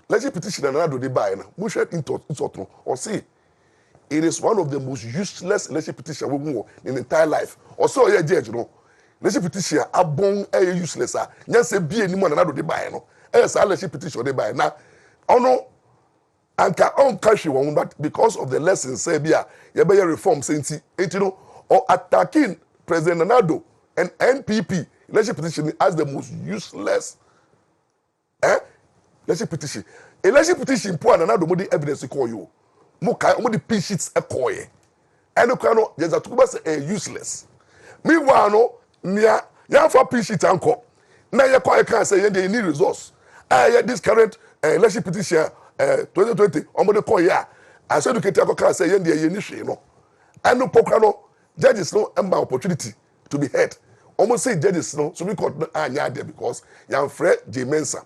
legislative petition and another they buy now. Mushet into or see. It is one of the most useless legislative petition we won in entire life. Or so yeah, judge, you know. Legislative petition abong useless. Yes, a be anyone another they buy no. Yes, a legislative petition they buy now. Oh no. Anka on country one, but because of the lessons say be reform since you know or attacking President Nado and NPP legislative petition as the most useless legislative petition. A legislative petition poor Nado mo the evidence call you. Mo the pin sheets e call ye. And no there's a tuba say useless. Meanwhile no nia for pin sheet anko. Na ye call can say they need resource. This current legislative petition 2020 omode call ya as educated can say yen dey ni hwe no anu pokra no judges no emba opportunity to be heard almost say judges no so we court no anya there because yan frɛ J Mensa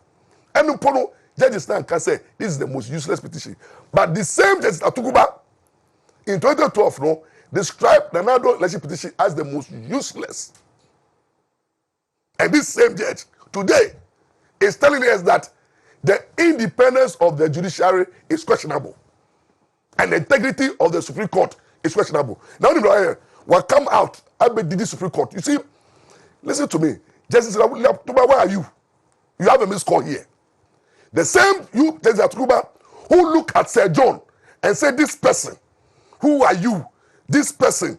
anu pono judges now can say this is the most useless petition but the same judges Atuguba in 2012 no described the Nado legislative petition as the most useless, and this same judge today is telling us that the independence of the judiciary is questionable. And the integrity of the Supreme Court is questionable. Now, what come out, I bet the Supreme Court. You see, listen to me. Justice Atuba, where are you? You have a missed call here. The same you, Justice Atuba, who look at Sir John and say, this person, who are you? This person,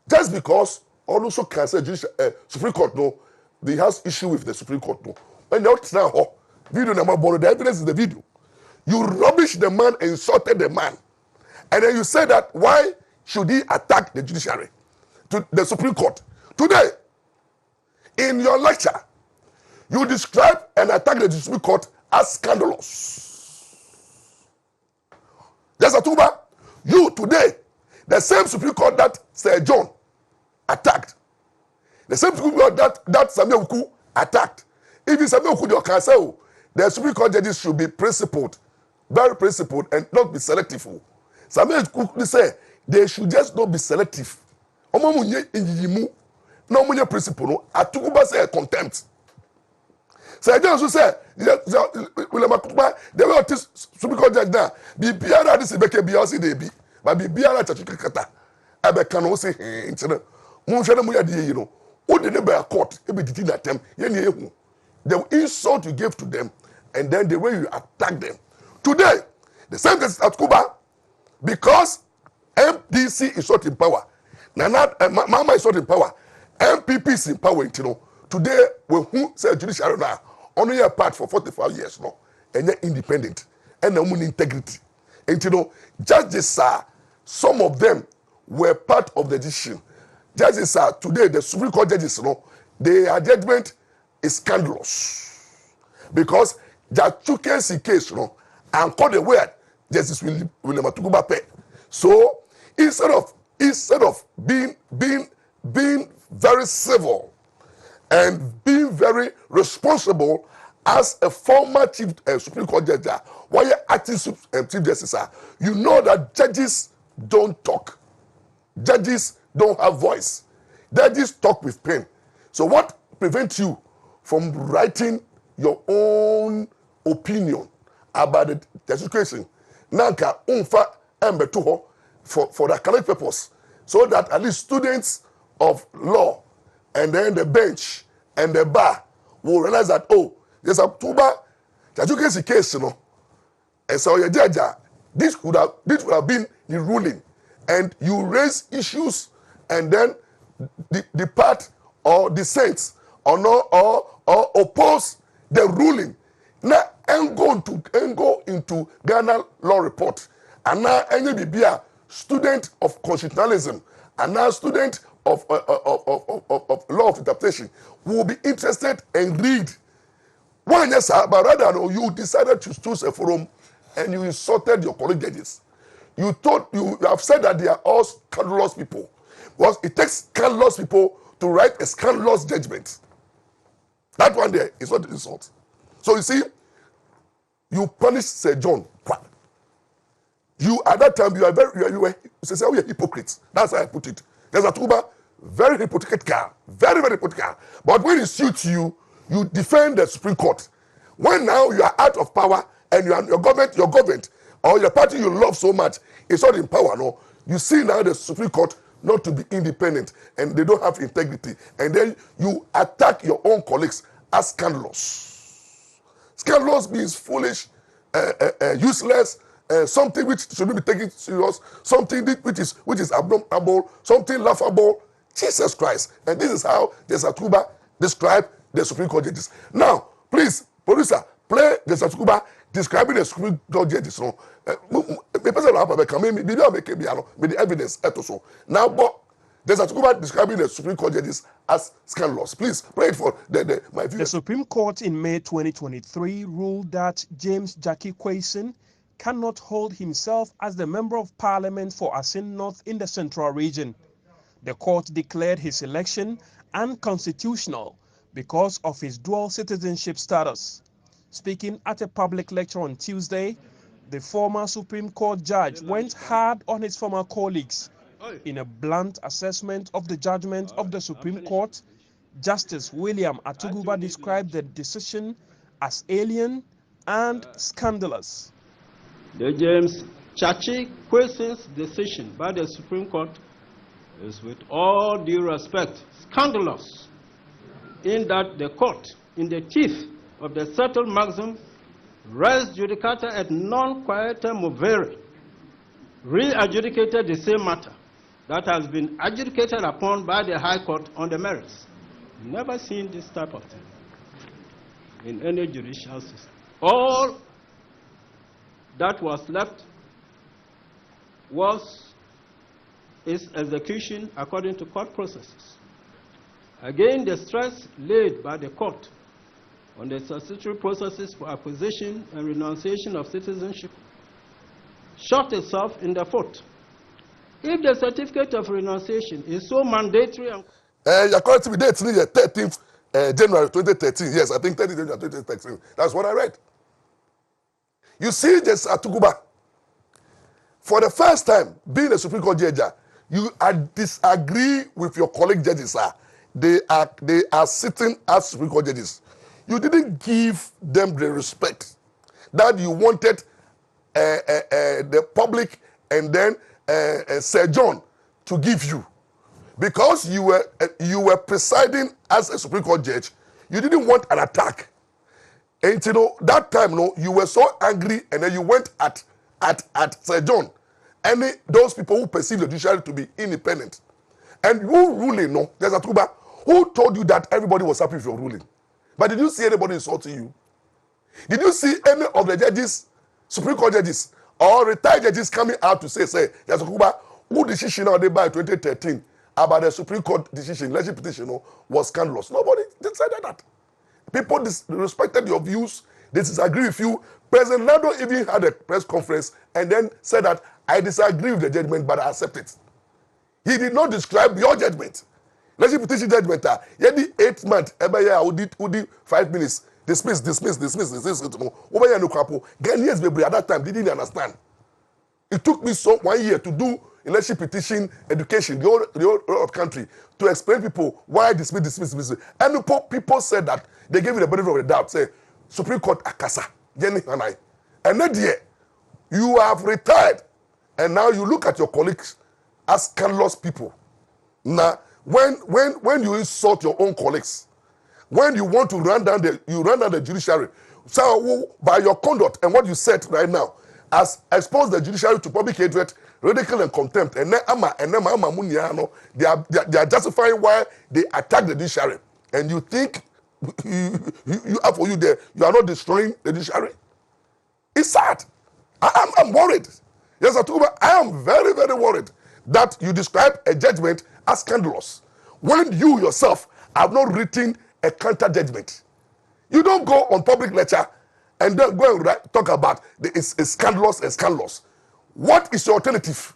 just because also can say Supreme Court, no, they has issue with the Supreme Court. No. When they now video number borrow, the evidence is the video. You rubbish the man and insulted the man. And then you say that why should he attack the judiciary? To the Supreme Court. Today, in your lecture, you describe and attack the Supreme Court as scandalous. Yes, Atuba, you today, the same Supreme Court that Sir John attacked, the same Supreme Court that Samuel Uku attacked. If Samuel Uku can say, the Supreme Court judges should be principled, very principled, and not be selective. Samuel Uku say they should just not be selective. No principle. Atukuba say contempt. Sir John also say, they will Supreme Court judge now. Be biara this beke biasi they be, but be biara chachukata. Abe can say, you know. Who did by a court? The insult you gave to them, and then the way you attack them. Today, the same thing at Cuba, because MDC is not in power. Mama is not in power. MPP is in power. You know. Today, when who say Judicial now, only a part for 45 years now, and they're independent, and they're integrity. And you know, judges are, some of them were part of the decision. Judges are today, the Supreme Court judges, you know, their judgment is scandalous. Because Jachuken's case, you know, and called the word, Justice William Atuguba pay. So instead of being very civil and being very responsible as a former chief Supreme Court judge, while you're acting chief justice, you know that judges don't talk. Judges don't have voice. Judges talk with pen. So what prevents you from writing your own opinion about the situation? Nanka unfa embetuho for the academic purpose, so that at least students of law and then the bench and the bar will realize that, oh, there's a tuba Jajuken's case, you know, and so your judge, this would have been the ruling, and you raise issues and then the part or dissent or no or oppose the ruling. Now and go into Ghana law report, and now any be a student of constitutionalism, and now student of law of interpretation will be interested and read. One yes, but rather you decided to choose a forum and you insulted your colleague judges. You have said that they are all scandalous people. Because it takes scandalous people to write a scandalous judgment. That one there is not an insult. So you see, you punish Sir John. You at that time you were hypocrites. That's how I put it. There's a tuba, very hypocritical, very hypocritical. But when it suits you, you defend the Supreme Court. When now you are out of power and your government or your party you love so much is not in power, no, you see now the Supreme Court not to be independent and they don't have integrity, and then you attack your own colleagues as scandalous. Scandalous means foolish, useless, something which shouldn't be taken serious, something which is abnormal, something laughable. Jesus Christ. And this is how the Satuba described the Supreme Court judges. Now, please, producer, play the Satuba describing the Supreme Court judges. The person with the evidence. Now, but the Satuba describing the Supreme Court judges as scandalous. Please play it for my viewers. The Supreme Court in May 2023 ruled that James Jackie Quayson cannot hold himself as the Member of Parliament for Asin North in the Central Region. The court declared his election unconstitutional because of his dual citizenship status. Speaking at a public lecture on Tuesday, the former Supreme Court judge went hard on his former colleagues. In a blunt assessment of the judgment of the Supreme Court, Justice William Atuguba described the decision as alien and scandalous. The James Jackie Quayson's decision by the Supreme Court is, with all due respect, scandalous, in that the court, in the teeth of the settled maxim, res judicata et non quieter movere, re-adjudicated the same matter that has been adjudicated upon by the High Court on the merits. Never seen this type of thing in any judicial system. All that was left was its execution according to court processes. Again, the stress laid by the court on the statutory processes for acquisition and renunciation of citizenship shot itself in the foot. If the certificate of renunciation is so mandatory and according to the date, 13th January 2013. Yes, I think 13th January 2013. That's what I read. You see, this Atuguba, for the first time, being a Supreme Court judge, you disagree with your colleague judges. They are sitting as Supreme Court judges. You didn't give them the respect that you wanted the public and then Sir John to give you, because you were presiding as a Supreme Court judge. You didn't want an attack, and that time you were so angry, and then you went at Sir John, and those people who perceive the judiciary to be independent, and who ruling there's a Tuba who told you that everybody was happy with your ruling. But did you see anybody insulting you? Did you see any of the judges, Supreme Court judges, or retired judges coming out to say, there's a Kuba, who decision now they by 2013 about the Supreme Court decision, legislative petition, was scandalous? Nobody decided that. People respected your views, they disagree with you. President Nado even had a press conference and then said that I disagree with the judgment, but I accept it. He did not describe your judgment. Legislative petition judgment, 8 months, who did 5 minutes. Dismiss. Ghanaians at that time didn't understand. It took me 1 year to do election petition education, the whole of country, to explain people why dismiss. And people said that they gave you the benefit of the doubt. Say, Supreme Court Akasa, Jenny and I. And that year, you have retired, and now you look at your colleagues as scandalous people. Now, when you insult your own colleagues, when you want to run down the judiciary, so by your conduct and what you said right now, as expose the judiciary to public hatred, ridicule and contempt, and then they are justifying why they attack the judiciary, and you think you are for you there, you are not destroying the judiciary. It's sad. I'm worried. Yes, I am very, very worried that you describe a judgment as scandalous when you yourself have not written a counter judgment. You don't go on public lecture and then go and talk about it's scandalous and scandalous. What is your alternative?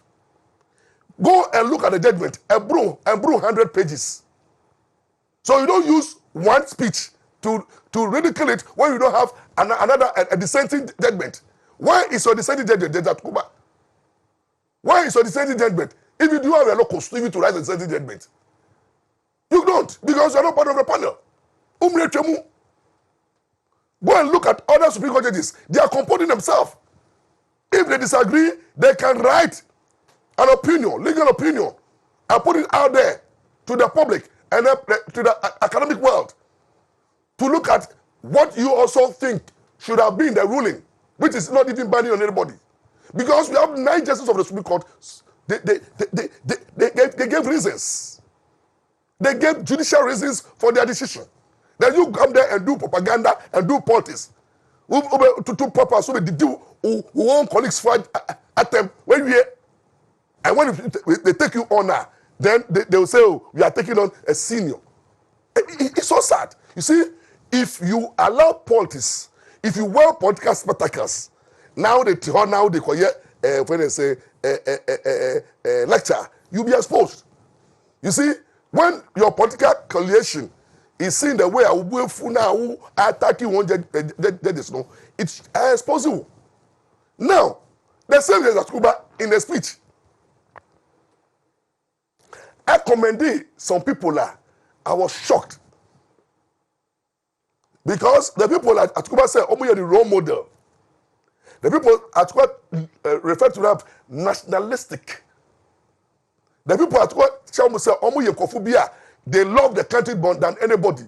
Go and look at the judgment and brew 100 pages. So you don't use one speech to ridicule it when you don't have a dissenting judgment. Why is your dissenting judgment? Why is your dissenting judgment? If you do have a law constitution to write a dissenting judgment, you don't, because you are not part of the panel. Go and look at other Supreme Court judges. They are composing themselves. If they disagree, they can write an opinion, legal opinion, and put it out there to the public and to the academic world to look at what you also think should have been the ruling, which is not even binding on anybody. Because we have 9 justices of the Supreme Court, they gave reasons. They gave judicial reasons for their decision. Then you come there and do propaganda and do politics. To purpose, so who own colleagues fight at them when we and when they take you on now, then they will say, oh, we are taking on a senior. It's so sad. You see, if you allow politics, if you wear political spectacles, now they call when they say lecture, you'll be exposed. You see, when your political coalition is seen the way I will now attacking one judges, no, it's possible. Now, the same as Kuba in the speech, I commended some people. I was shocked because the people at Kuba said, "Oh, you're the role model." The people at Kuba refer to them nationalistic. The people at Kuba say, "Oh, you're Kofubia." They love the country more than anybody.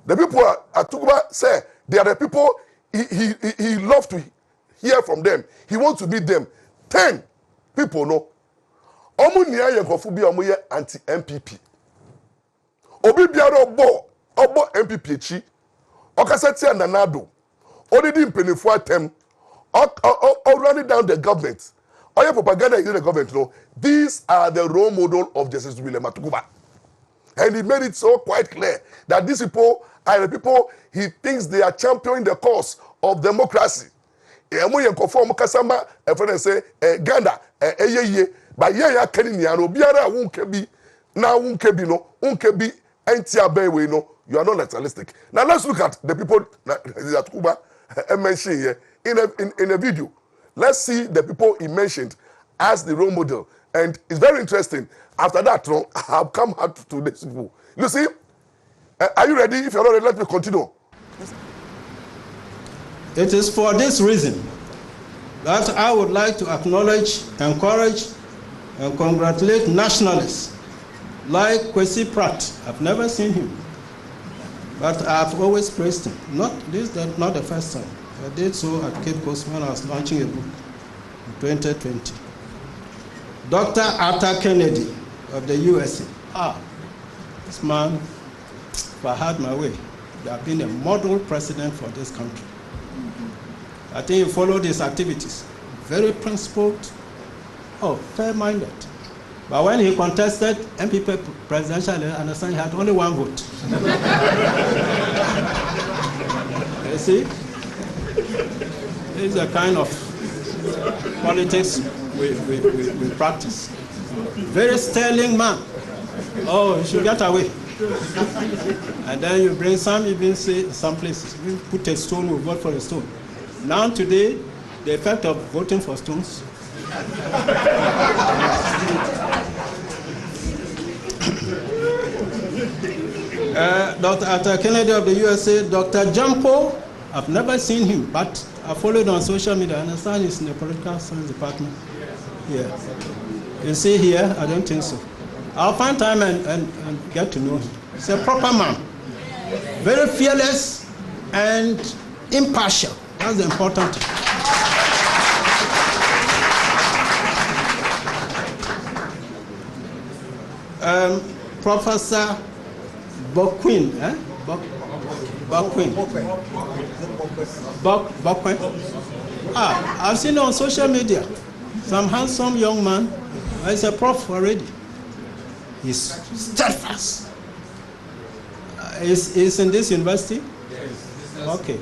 The people at Kuba say they are the people he loves to hear from them. He wants to meet them. 10 people know. Omu niya yenkofu bi omu ye anti-MPP. Obi biara obo MPP echi. Okaseti ananado. Odidi mpenifu atem. Running down the government. Oye propaganda in the government. No. These are the role model of Justice William Atukuba. And he made it so quite clear that these people are the people he thinks they are championing the cause of democracy. Emu yenkofu omu kasama efene say Ghana eyeye. But yeah, Kenny Niano, Biara won't be now, won't be no, won't be anti we no, you are not nationalistic. Now let's look at the people that Kuba mentioned here in a video. Let's see the people he mentioned as the role model. And it's very interesting. After that, no, I've come out to this people. You see, are you ready? If you're not ready, let me continue. It is for this reason that I would like to acknowledge, encourage, and congratulate nationalists like Kwesi Pratt. I've never seen him, but I've always praised him. This is not the first time. I did so at Cape Coast when I was launching a book in 2020. Dr. Arthur Kennedy of the USA. This man, if I had my way, would have been a model president for this country. I think he followed his activities. Very principled, fair-minded. But when he contested MPP presidential, I understand he had only 1 vote. You see? This is the kind of politics we practice. Very sterling man. Oh, you should get away. And then you bring some, even say some places, you put a stone, we vote for a stone. Now today, the effect of voting for stones. Dr. Arthur Kennedy of the USA, Dr. Jampo, I've never seen him, but I followed on social media. I understand he's in the political science department. Yeah. You see here, I don't think so. I'll find time and get to know him. He's a proper man. Very fearless and impartial. That's the important thing. Professor Bokwin, I've seen on social media some handsome young man. He's a prof already. He's steadfast. He's in this university? Yes. Okay.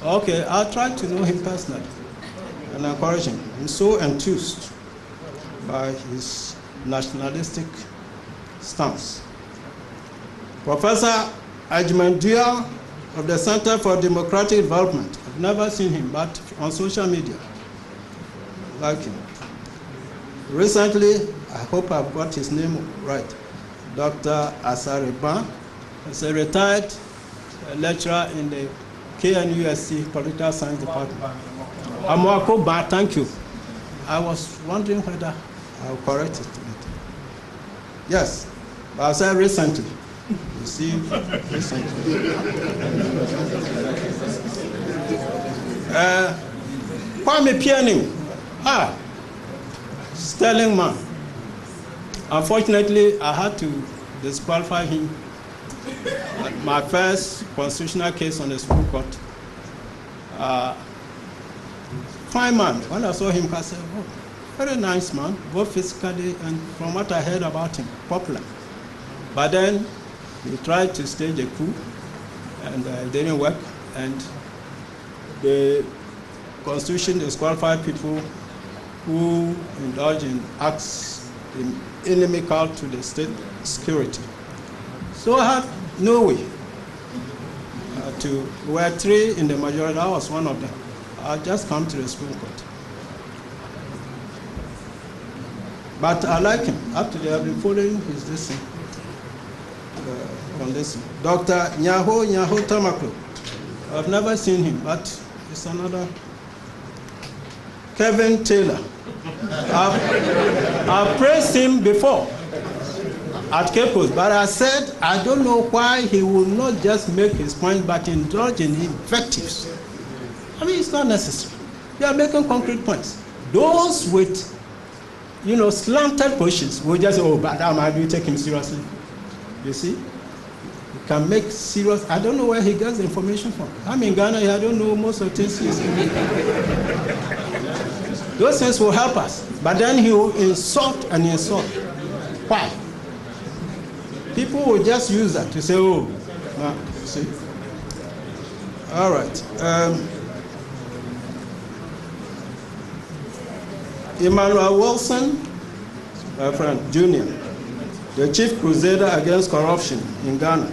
Okay, I'll try to know him personally and encourage him. I'm so enthused by his nationalistic stance. Professor Ajmandia of the Center for Democratic Development. I've never seen him, but on social media, like him. Recently, I hope I've got his name right, Dr. Asariban is a retired lecturer in the KNUSC Political Science Department. Amwako Ba, thank you. I was wondering whether I'll correct it. Yes, but I said recently. You see, recently. Kwame Pianim. Sterling man. Unfortunately, I had to disqualify him. My first constitutional case on the Supreme Court. Fine man. When I saw him, I said, oh, very nice man, both physically and from what I heard about him, popular. But then he tried to stage a coup, and it didn't work. And the Constitution disqualified people who indulge in acts inimical to the state security. So I had no way we were 3 in the majority. I was one of them. I just come to the Supreme Court. But I like him. Up to today, I've been following his this on this. Dr. Nyaho Tamaklo. I've never seen him, but it's another. Kevin Taylor. I've praised him before at Capos, but I said I don't know why he will not just make his point but indulge in invectives. I mean, it's not necessary. They are making concrete points. Those with, slanted positions will just say, oh, but how do you take him seriously? You see? You can make serious. I don't know where he gets the information from. I'm in Ghana, I don't know most of the things he's saying. Those things will help us. But then he will insult and insult. Why? People will just use that to say, oh, no, see. All right. Emmanuel Wilson, my friend, Junior, the chief crusader against corruption in Ghana.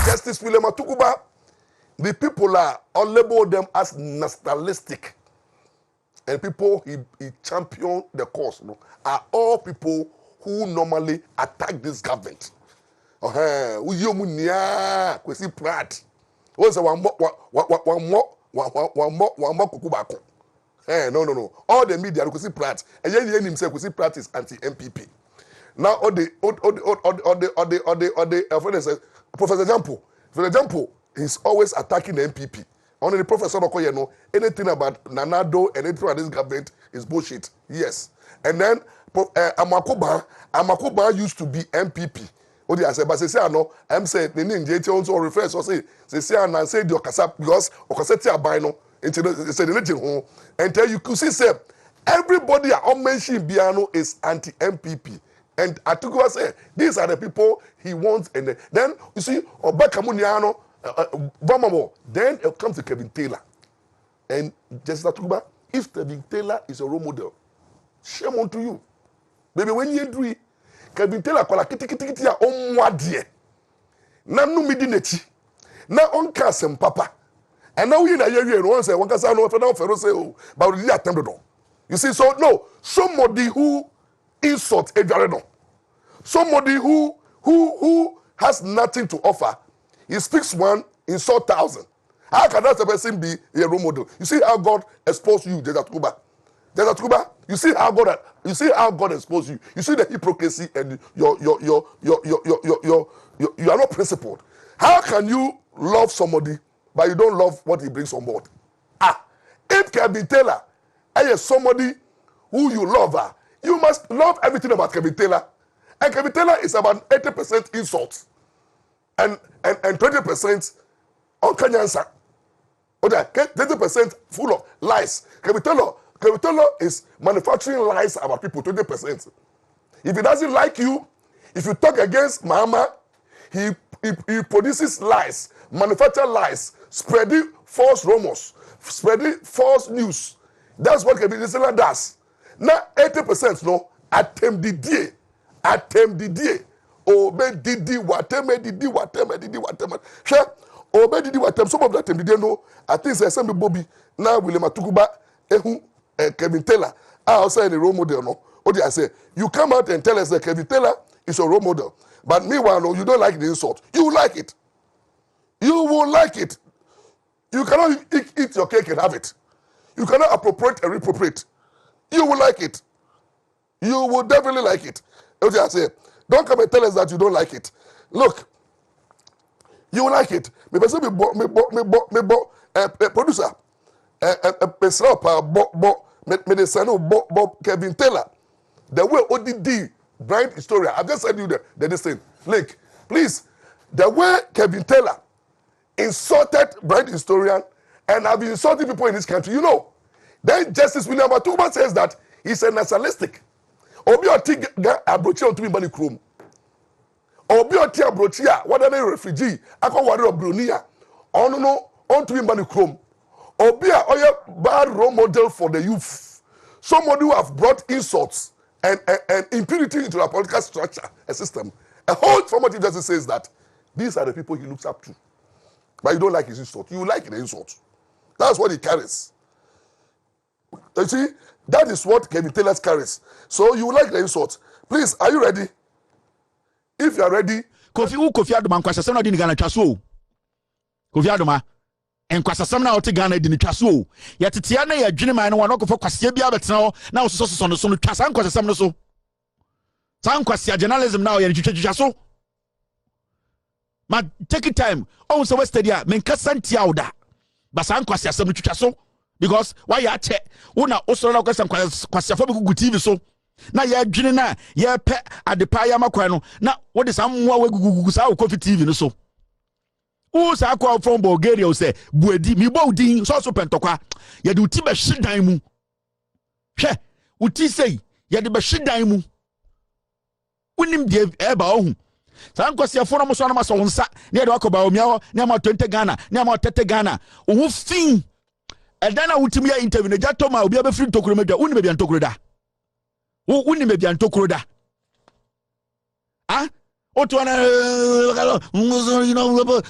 Justice William Atukuba, the people are all labeled them as nationalistic. And people he championed the cause, are all people who normally attack this government. Kwesi Pratt. One more kukubako. No. All the media Kwesi Pratt. And then himself Kwesi Pratt is anti-MPP. Now all the Professor Jampo. For example, he's always attacking the MPP. Only the professor know anything about Nanado and anything about this government is bullshit. Yes. And then Amakoba used to be MPP. What I say, but say no, I'm saying the name JT also refers to say say the Okasa because Okaseti abino into the legend home. And tell you could see say everybody on mention Biano is anti-MPP. And Atukuba say these are the people he wants, and then you see Obakamuniano then it comes to Kevin Taylor. And just Atukuba, if Kevin Taylor is a role model, shame on to you. Baby, when you do it, Kevin Taylor kola kiti ya omwadie. Na numidi nechi. Na onka papa. And now we na yewe no say one kasa no federal fero say oh, but we attempt do. You see, so no, somebody who insult Advocacy, somebody who has nothing to offer, he speaks one, insult 1,000. How can that person be a role model? You see how God exposed you, Atukuba. You see how God exposed you. You see the hypocrisy and you are not principled. How can you love somebody but you don't love what he brings on board? If Kevin Taylor is somebody who you love, you must love everything about Kevin Taylor. And Kevin Taylor is about 80% insults and 20% unkanyansa. Okay, 20% full of lies. Kevin Taylor is manufacturing lies about people, 20%. If he doesn't like you, if you talk against Mama, he produces lies, manufacture lies, spreading false rumors, spreading false news. That's what Kevin Taylor does. Now 80% no, attempt the day. Obe didi wateme. Sure, Obe didi watem. Some of that attempt the day no. I think it's Nsem Bobby. Now William Atukuba, Kevin Taylor. I also in the role model no. What did I say? You come out and tell us that Kevin Taylor is your role model. But meanwhile, no, you don't like the insult. You will like it. You will like it. You cannot eat your cake and have it. You cannot appropriate and reappropriate. You will like it. You will definitely like it. That's what I say. Don't come and tell us that you don't like it. Look, you will like it. Me person producer. Kevin Taylor. The way ODD blind historian. I've just sent you this thing. Link. Please. The way Kevin Taylor insulted blind historian and have been insulting people in this country, you know. Then Justice William Atuma says that he's a nationalistic. Obi oti abrochi on to be money chrome. Obi oti abrochi a whether they refugee, akọ wari obronia. No on to be money chrome. Obi a oya bad role model for the youth. Somebody who have brought insults and impunity into the political structure, a system. A whole formative justice says that these are the people he looks up to. But you don't like his insult. You like the insult. That's what he carries. You see, that is what Kevin Taylor carries. So you like the insult. Please, are you ready? If you are ready. Kofi Adoma nkwasasem na odi ni Ghana twaso. Kofi Adoma nkwasasem na oti Ghana di ni twaso. Yetetea na ye dwene man no wa no kofo kwase bia betena ho na ososo no so no twasa nkwasasem no so. San kwasia journalism na ye twitwaso. Ma take time. Oh, so West Stadia, men kasantia oda. Basan kwasia sem twitwaso. Because why ya che una osoro kwasa fo be ku TV so na ya dwene na ya pe adepa ya makwan no na wo de sam mo we gugugu sa Kofi TV no so o sa kwa from Bulgaria o say buedi mi bo din so pentokwa ya de uti be hyedan mu hwe uti sei ya de be hyedan mu unim de eba ohu san kwasa fo no mo so na maso wonsa na de wakoba o miawo na ma 20 Ghana na ma 30 Ghana o fin Edana WONTUMI ya interview na jato ma obi abefiri ntokuro media uni me bia ntokuro da uni me bia ntokuro da ah oto na you know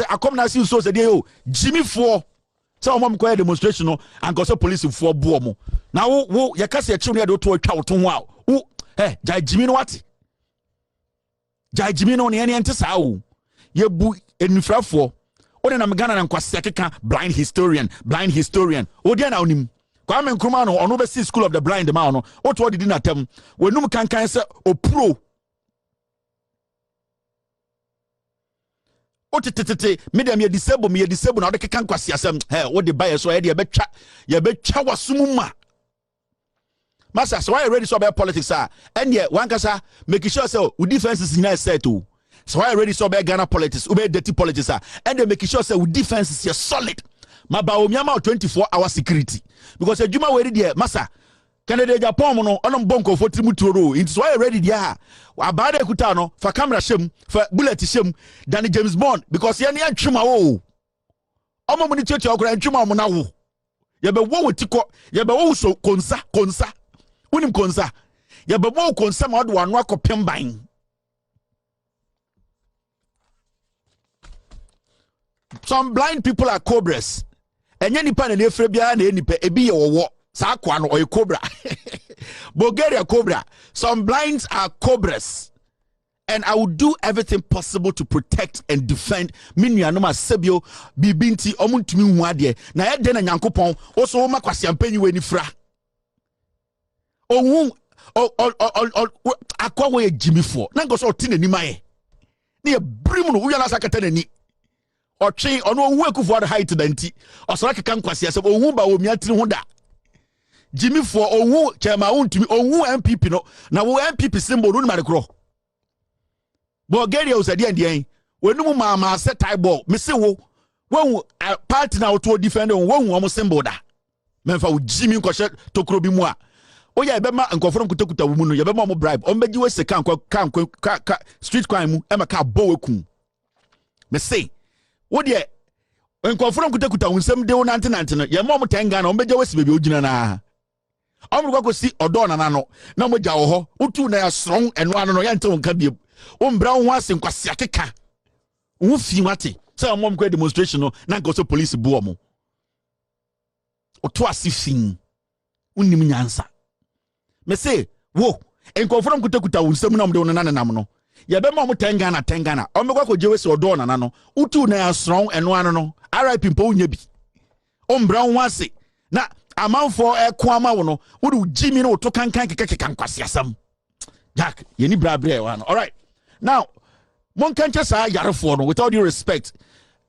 akom na si so se dey o Jimmy for say o mom ko demonstration no and go say police for bo mo na wo ye kase e chiw na dey to atwa wo to ho a wo jai Jimmy no what jai Jimmy no ne ente sa o ye bu enifrafo Ode na Ghana na nkwase keka blind historian odi na onim Kwame Nkrumah no ono be see school of the blind man no oto didi na tem wenum kankan se opro otetete medium ye disable na ode keka nkwase asem wo de buy so ye de ye betwa wasumuma Master, so why you ready so about politics and yet one kasa make sure so we defenses in set too. So why ready so about Ghana politics, ube dirty politics and they make sure say we defense is solid. Ma ba o miama 24-hour security. Because a juma ready there, massa. Canada Japan no onom bonko for trimuturo. It's why ready there. Wa ba de kuta no for camera shem, for bullet shem than James Bond because ye na chuma o. Omo muni church okra chuma mo na wo. Ye be wo tiko, ye be wo so konsa. Unim konsa. Ye be wo konsa ma do anu akopem ban. Some blind people are cobras. And any pan and Efrebia and any ebi or what? Sakwan or a cobra. Bulgaria cobra. Some blinds are cobras. And I will do everything possible to protect and defend Minyanoma Sebio Bibinti Omuntumi Wadie. Na eden na Nyankopon also ma kwasiampanyi we nifra. Ohun akwa we Jimmy for. Na go so tin ani mae. Na e brim no uya na sakata nani. Ochi ono owu ekufu height danti osora keka nkwase asem owu ba omi atiri ho da Jimmy for owu chema wontumi owu MPP no na wo MPP symbol no mare kro Bulgaria usadi andien wenum ma set tie ball me se wo party na to defend wo omo symbol da memfa wo Jimmy nkoshe tokro bi mu a oya ebema nkoforo nkutakuta wo mu no yebema omo bribe ombeji we se kan street crime mu e maka bo wekum me say wo de nkoforo nkutakuta unsem de wo nante no ye mom 10 Ghana ombeje wesi bebi ogina na omruko kosi odo na no na mogya wo ho utu na ya strong eno ano no ye nte wonka biem wo mbra wo ase nkwase akeka wo fi wate say mom ko demonstration no na nko so police bu omo oto ase fin unim nyansa me say wo Enkofo kuta unsem na mde onana nam no. Ye be ma mo 10 Ghana. O me kwa jewe se odo nana no. Utu na asron eno ano no. RIP mpo unya bi. Ombra wo ase. Na amanfo eko ama wo no. Wo du jimi no to kankan kekeke nkwase asam. Jack, ye ni brabre e wa no. All right. Now, mon kancha sa yarefo no with all due respect.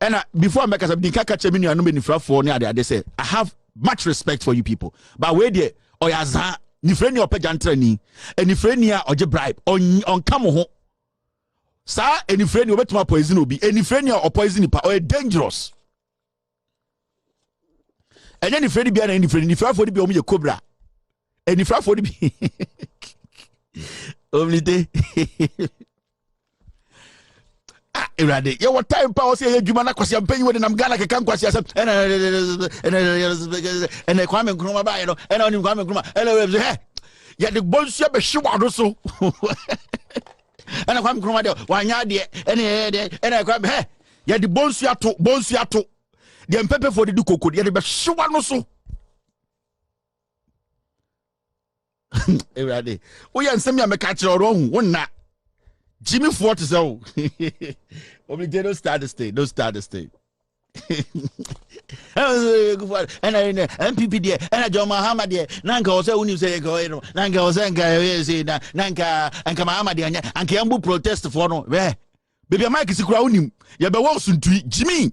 And before I make us the kaka me no be nifrafo ne ade say I have much respect for you people. But where there oyaza ni freni opejantra ni eni freni a oje bribe on kamo ho. Sa eni freni obetuma poison obi eni freni a poison pa o dangerous. Enya ni freni bia na eni freni ni frafo di bia omo ye cobra. Eni frafo di bi omlite Irade, you what time power say you man kwasi ampanyi we nam Ghana kekan kwasi asem and Kwame Nkrumah ba you know and on Kwame Nkrumah hey ya the bonsu be hwado so and Kwame Nkrumah de wanya de and Kwame hey ya the bonsu ato the mpepe for the do kokodi ya de be hwado so Irade, we yan nsem ya meka kire oro hu wonna Jimmy Fort is out. Don't start the state. And MPP there, and John Mahama there. Nanka was when you say go, Nanka was Nanka and Kamahama and Kiambu protest for no. Where? Baby Mike is crowning. You be walking to Jimmy.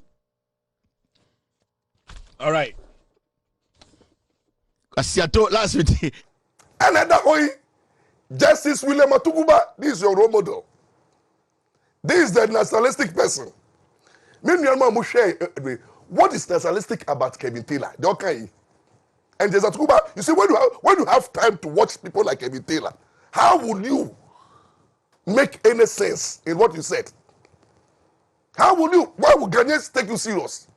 All right. Asiato last week. Another way, Justice William Atuguba, this is your role model. This is the nationalistic person. What is nationalistic about Kevin Taylor? And there's Atuguba, you see, when you have time to watch people like Kevin Taylor, how would you make any sense in what you said? Why would Ghanaians take you serious?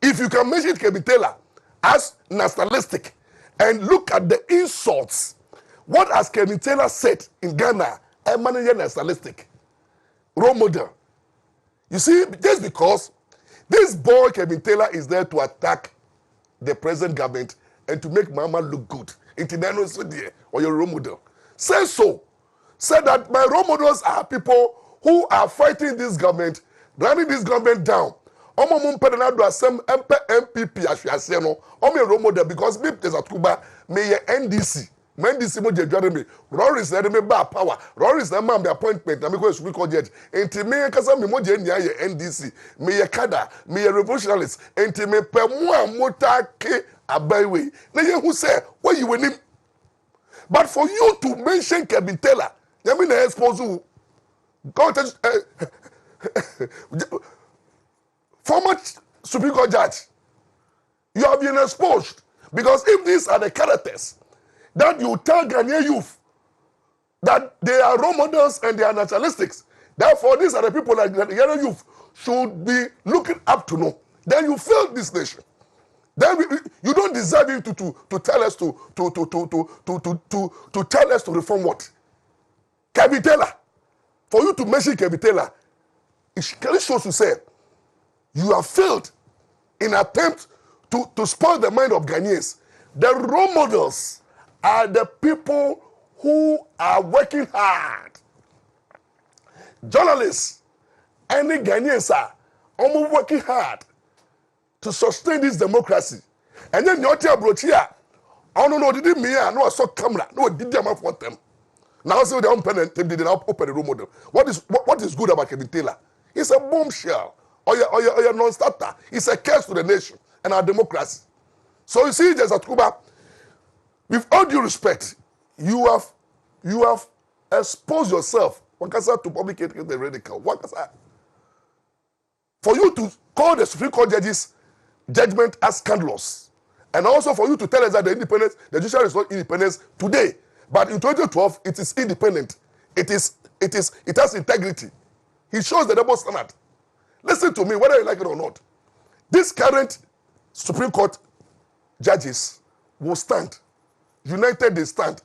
If you can mention Kevin Taylor as nationalistic and look at the insults, what has Kevin Taylor said in Ghana? I'm managing nationalistic role model. You see, just because this boy Kevin Taylor is there to attack the present government and to make Mama look good, or your role model. Say so. Say that my role models are people who are fighting this government, running this government down. Omo mumpedenado asem MPP ashiaseno. Omo role model because me there's a Kuba me NDC. NDC mo jedware me. Roris na me ba power. Roris na man be appointment na me go Supreme Court judge. Enti me kasa me mo je nia ye NDC. Me ye kada, me ye revolutionalist. Enti me pe mo amotake abaiwe. Na ye who say where you win him. But for you to mention Kevin Taylor, you mean na expose you. Go former Supreme Court judge, you have been exposed. Because if these are the characters that you tell Ghanaian youth that they are role models and they are nationalistics, therefore these are the people that the Ghanaian youth should be looking up to know, then you failed this nation. Then you don't deserve him to tell us to tell us to reform what? Kevin Taylor. For you to mention Kevin Taylor, it clearly shows to say you have failed in attempt to spoil the mind of Ghanaians. The role models are the people who are working hard. Journalists, any Ghanaians are almost working hard to sustain this democracy. And then you tell Brochia, I don't know, did me, I know I saw camera, no, did them for them. Now, so the open did not open the role model. What is good about Kevin Taylor? He's a bombshell. Or you're non-starter. It's a curse to the nation and our democracy. So you see, there's a Cuba. With all due respect, you have exposed yourself to publicate the radical. For you to call the Supreme Court judges' judgment as scandalous, and also for you to tell us that the judicial is not independent today, but in 2012 it is independent. It has integrity. He shows the double standard. Listen to me, whether you like it or not. This current Supreme Court judges will stand. United they stand.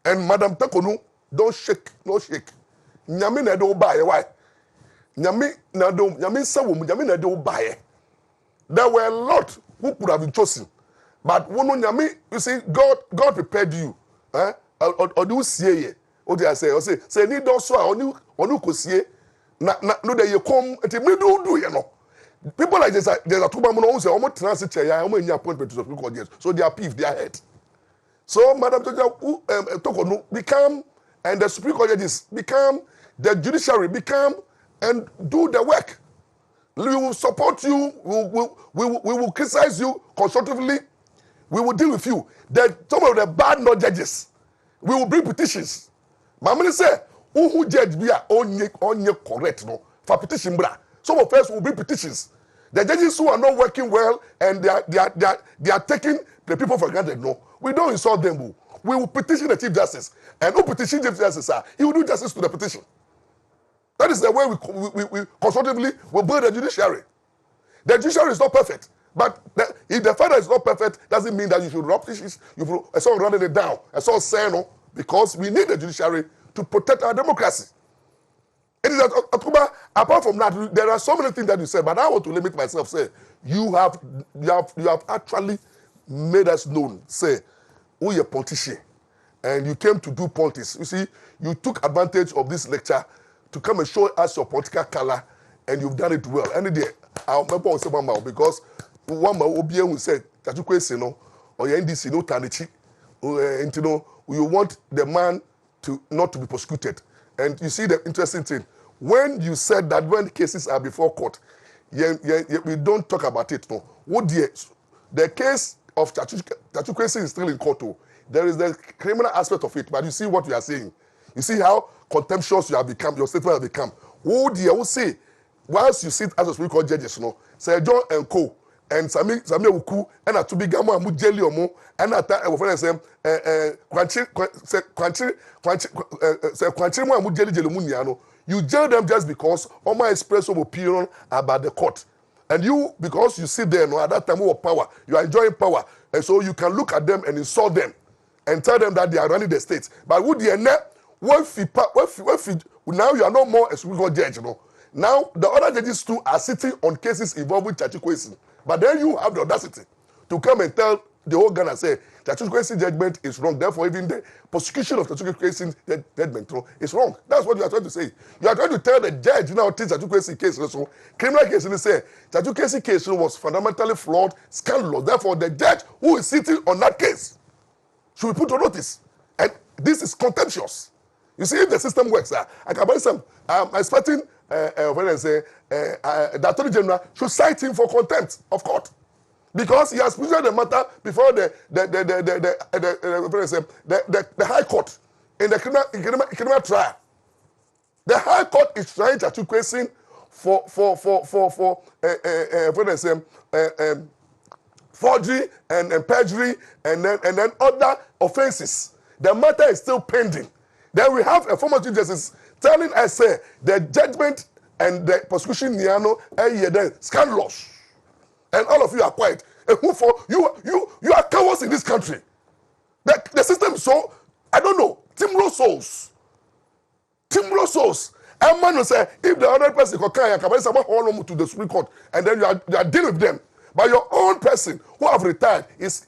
And Madam Takonu, don't shake, no shake. Nyame na do baye why? Nyame na do baye. There were a lot who could have been chosen. But you see, God prepared you do see o dey say ni do so a onu ko sie na no dey come enti me do ye no. People like there's a Tuba Mono say almost transit ya omo appointment to Supreme Court judges. So they are peeved, they are hurt. So Madam Joja Tokono become and the Supreme Court judges become the judiciary become and do the work. We will support you, we will criticize you constructively, we will deal with you. Some of the bad no judges, we will bring petitions. Mamani say, who judge be onye correct no for petition Mmra. Some of us will bring petitions. The judges who are not working well and they are taking the people for granted. No, we don't insult them. We will petition the Chief Justice, and who petition Chief Justice, he will do justice to the petition. That is the way we constructively will build the judiciary. The judiciary is not perfect, but if the father is not perfect, doesn't mean that you should rubbish it. You should running it down. I saw say no, because we need the judiciary to protect our democracy. It is that, apart from that, there are so many things that you said, but I want to limit myself. Say, you have actually made us known. Say, who you're a politician, and you came to do politics. You see, you took advantage of this lecture to come and show us your political color, and you've done it well. Any day, I remember on Mama because one man will say that you question no, or your NDC no tanichi, and you know you want the man to not to be prosecuted. And you see the interesting thing, when you said that when cases are before court, we don't talk about it. No, the case of Hypocrisy is still in court. Too. There is the criminal aspect of it, but you see what we are saying. You see how contemptuous you have become, your statement has become. Who say, once you sit as a Supreme Court judges, Sir John and Co. and Samir Uku and a Tubi Gamo and Mujeli Omo and a friend Quanchimo and Mujeli Jelumuniano. You jail them just because Oma expressed some opinion about the court. And you, because you sit there at that time of power, you are enjoying power. And so you can look at them and insult them and tell them that they are running the state. But would the now you are no more a Supreme Court judge, Now the other judges too are sitting on cases involving Hypocrisy. But then you have the audacity to come and tell the whole Ghana say Hypocrisy judgment is wrong. Therefore, even the prosecution of Hypocrisy judgment is wrong. That's what you are trying to say. You are trying to tell the judge now takes Hypocrisy case also. Criminal case and say Hypocrisy case was fundamentally flawed, scandalous. Therefore, the judge who is sitting on that case should be put on notice. And this is contemptuous. You see, if the system works, I can buy some. I'm expecting when I say the Attorney General should cite him for contempt of court, because he has presented the matter before the High Court in the criminal trial. The High Court is trying to question for when I say forgery and perjury and then other offences. The matter is still pending. Then we have a former Chief Justice telling us the judgment and the prosecution niano scandalous, and all of you are quiet. And who for you are cowards in this country. The system is so, I don't know, Mmra souls. And man will say, if the other person can come to the Supreme Court, and then you are dealing with them, but your own person who have retired is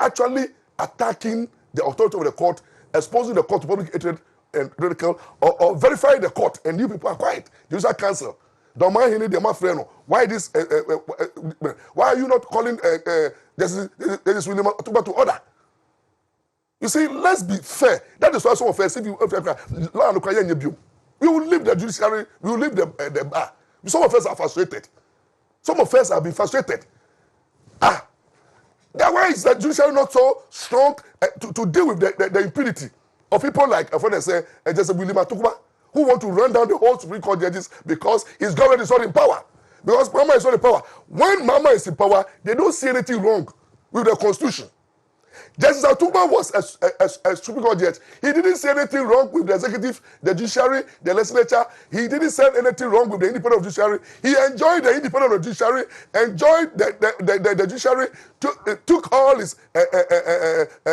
actually attacking the authority of the court, exposing the court to public hatred and ridicule, or verifying the court, and you people are quiet. Judicial Council. Don't mind him, my friend. Why this? Why are you not calling Justice William to order? You see, let's be fair. That is why some of us, if you we will leave the judiciary, we will leave the bar. Some of us are frustrated. Some of us have been frustrated. Why is the judiciary not so strong to deal with the impunity of people like Justice William Atukuma, who want to run down the whole Supreme Court judges because his government is not in power? Because Mama is not in power. When Mama is in power, they don't see anything wrong with the Constitution. Justice Atukuma was a Supreme Court judge. He didn't say anything wrong with the executive, the judiciary, the legislature. He didn't say anything wrong with the independent judiciary. He enjoyed the independent judiciary, enjoyed the judiciary, took all his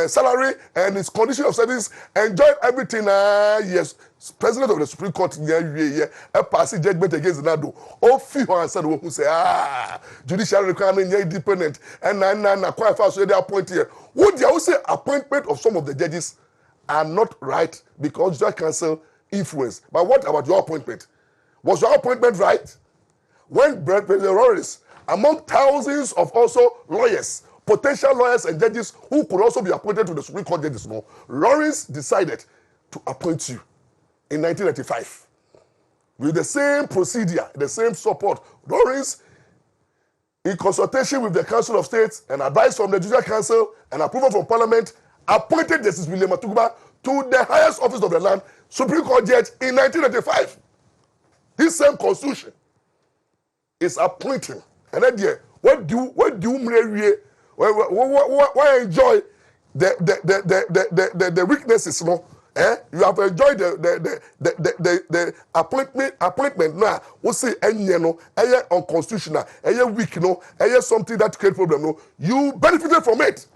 salary and his condition of service, enjoyed everything. Yes, president of the Supreme Court a passing judgment against Nado. All few and said who say judicial requirement independent and quite fast so they appoint here. Would you say appointment of some of the judges are not right because Judicial Council influence? But what about your appointment? Was your appointment right? When President Lawrence, among thousands of also lawyers, potential lawyers and judges who could also be appointed to the Supreme Court judges, no, Lawrence decided to appoint you in 1995 with the same procedure, the same support. Lawrence, in consultation with the Council of State and advice from the Judicial Council and approval from Parliament, appointed Justice William Atuguba to the highest office of the land, Supreme Court judge, in 1995. This same constitution is appointing. And then, yeah, what do Mmra why enjoy the weaknesses, no? You have enjoyed the appointment now. We say no, unconstitutional, weak, no, something that create problem, no. You benefited from it,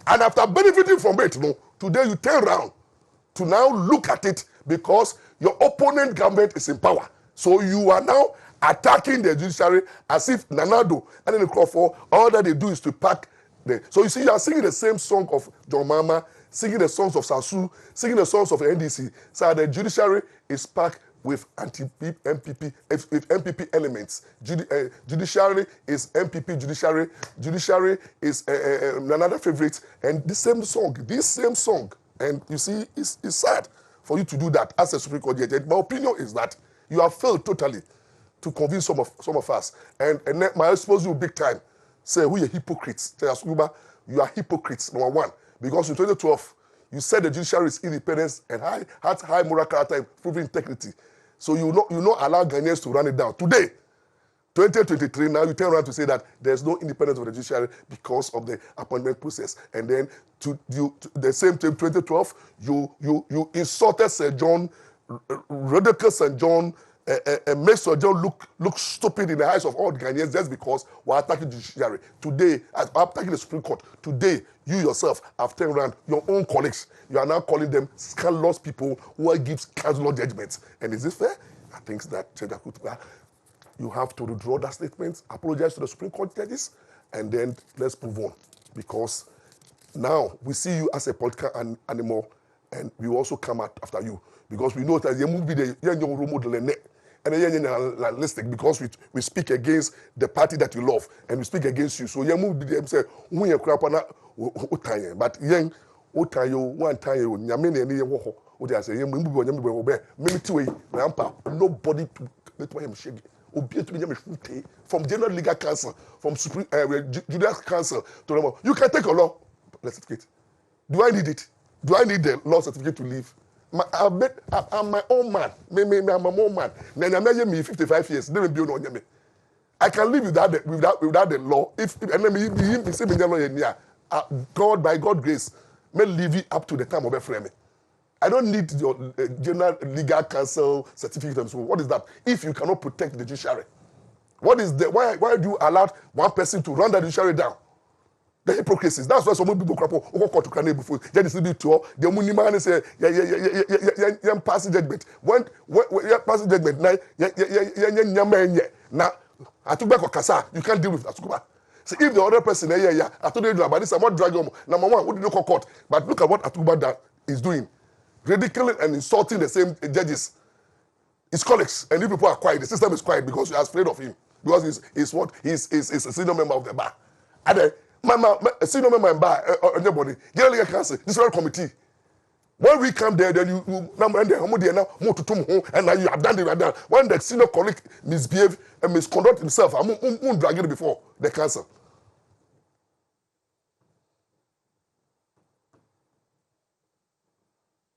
and after benefiting from it, no, today you turn around to now look at it because your opponent government is in power. So you are now attacking the judiciary as if Nanado and then the Crawford, all that they do is to pack the. So you see, you are singing the same song of John Mama, singing the songs of Sasu, singing the songs of the NDC. So the judiciary is packed with anti-MPP, with MPP elements. Judiciary is MPP judiciary. Judiciary is another favorite. And this same song. And you see, it's sad for you to do that as a Supreme Court judge. My opinion is that you have failed totally to convince some of us. And my expose you big time. Say, we are hypocrites. You are hypocrites, number one. Because in 2012, you said the judiciary is independent and has high moral character and proven integrity. So you not allow Ghanaians to run it down. Today, 2023, now you turn around to say that there's no independence of the judiciary because of the appointment process. And then the same time, 2012, you insulted Sir John, ridiculed Sir John, and makes Sir John look stupid in the eyes of all Ghanaians just because we're attacking the judiciary. Today, attacking the Supreme Court. Today, you yourself have turned around your own colleagues. You are now calling them scandalous people who give scandalous judgments. And is this fair? I think that you have to withdraw that statement, apologize to the Supreme Court judges, and then let's move on. Because now we see you as a political animal, and we will also come out after you. Because we know that you will be the young role model and realistic because we speak against the party that you love and we speak against you. So you will be them say, we are crap on that, but young, one time, Yamini and Yaho, what I say, nobody to let him shake. From General Legal Council, from Supreme Judicial Council to the you can take a law certificate. Do I need it? Do I need the law certificate to leave? I'm my own man. I'm my own man. Then I'm me 55 years. Never be on me. I can live without the law. If God by God's grace may leave it up to the time of a frame. I don't need your General Legal Council certificate. So what is that? If you cannot protect the judiciary, what is the why do you allow one person to run the judiciary down? The hypocrisy. That's why some people crap over court to Canada before. Then it's a bit too. The money man say, yeah, passing judgment. When passing judgment, now, I took back Kasa. You can't deal with that. So if the other person, I told you about this, I'm not dragging him. Number one, what did you call court? But look at what Atuba is doing. Ridiculing and insulting the same judges. His colleagues. And if people are quiet, the system is quiet because you are afraid of him. Because he's a senior member of the bar. And then, a senior member and bar, anybody, General Legal Council, this very committee. When we come there, then you now and now you have done it. When the senior colleague misbehave and misconduct himself, I'm dragging it before the council.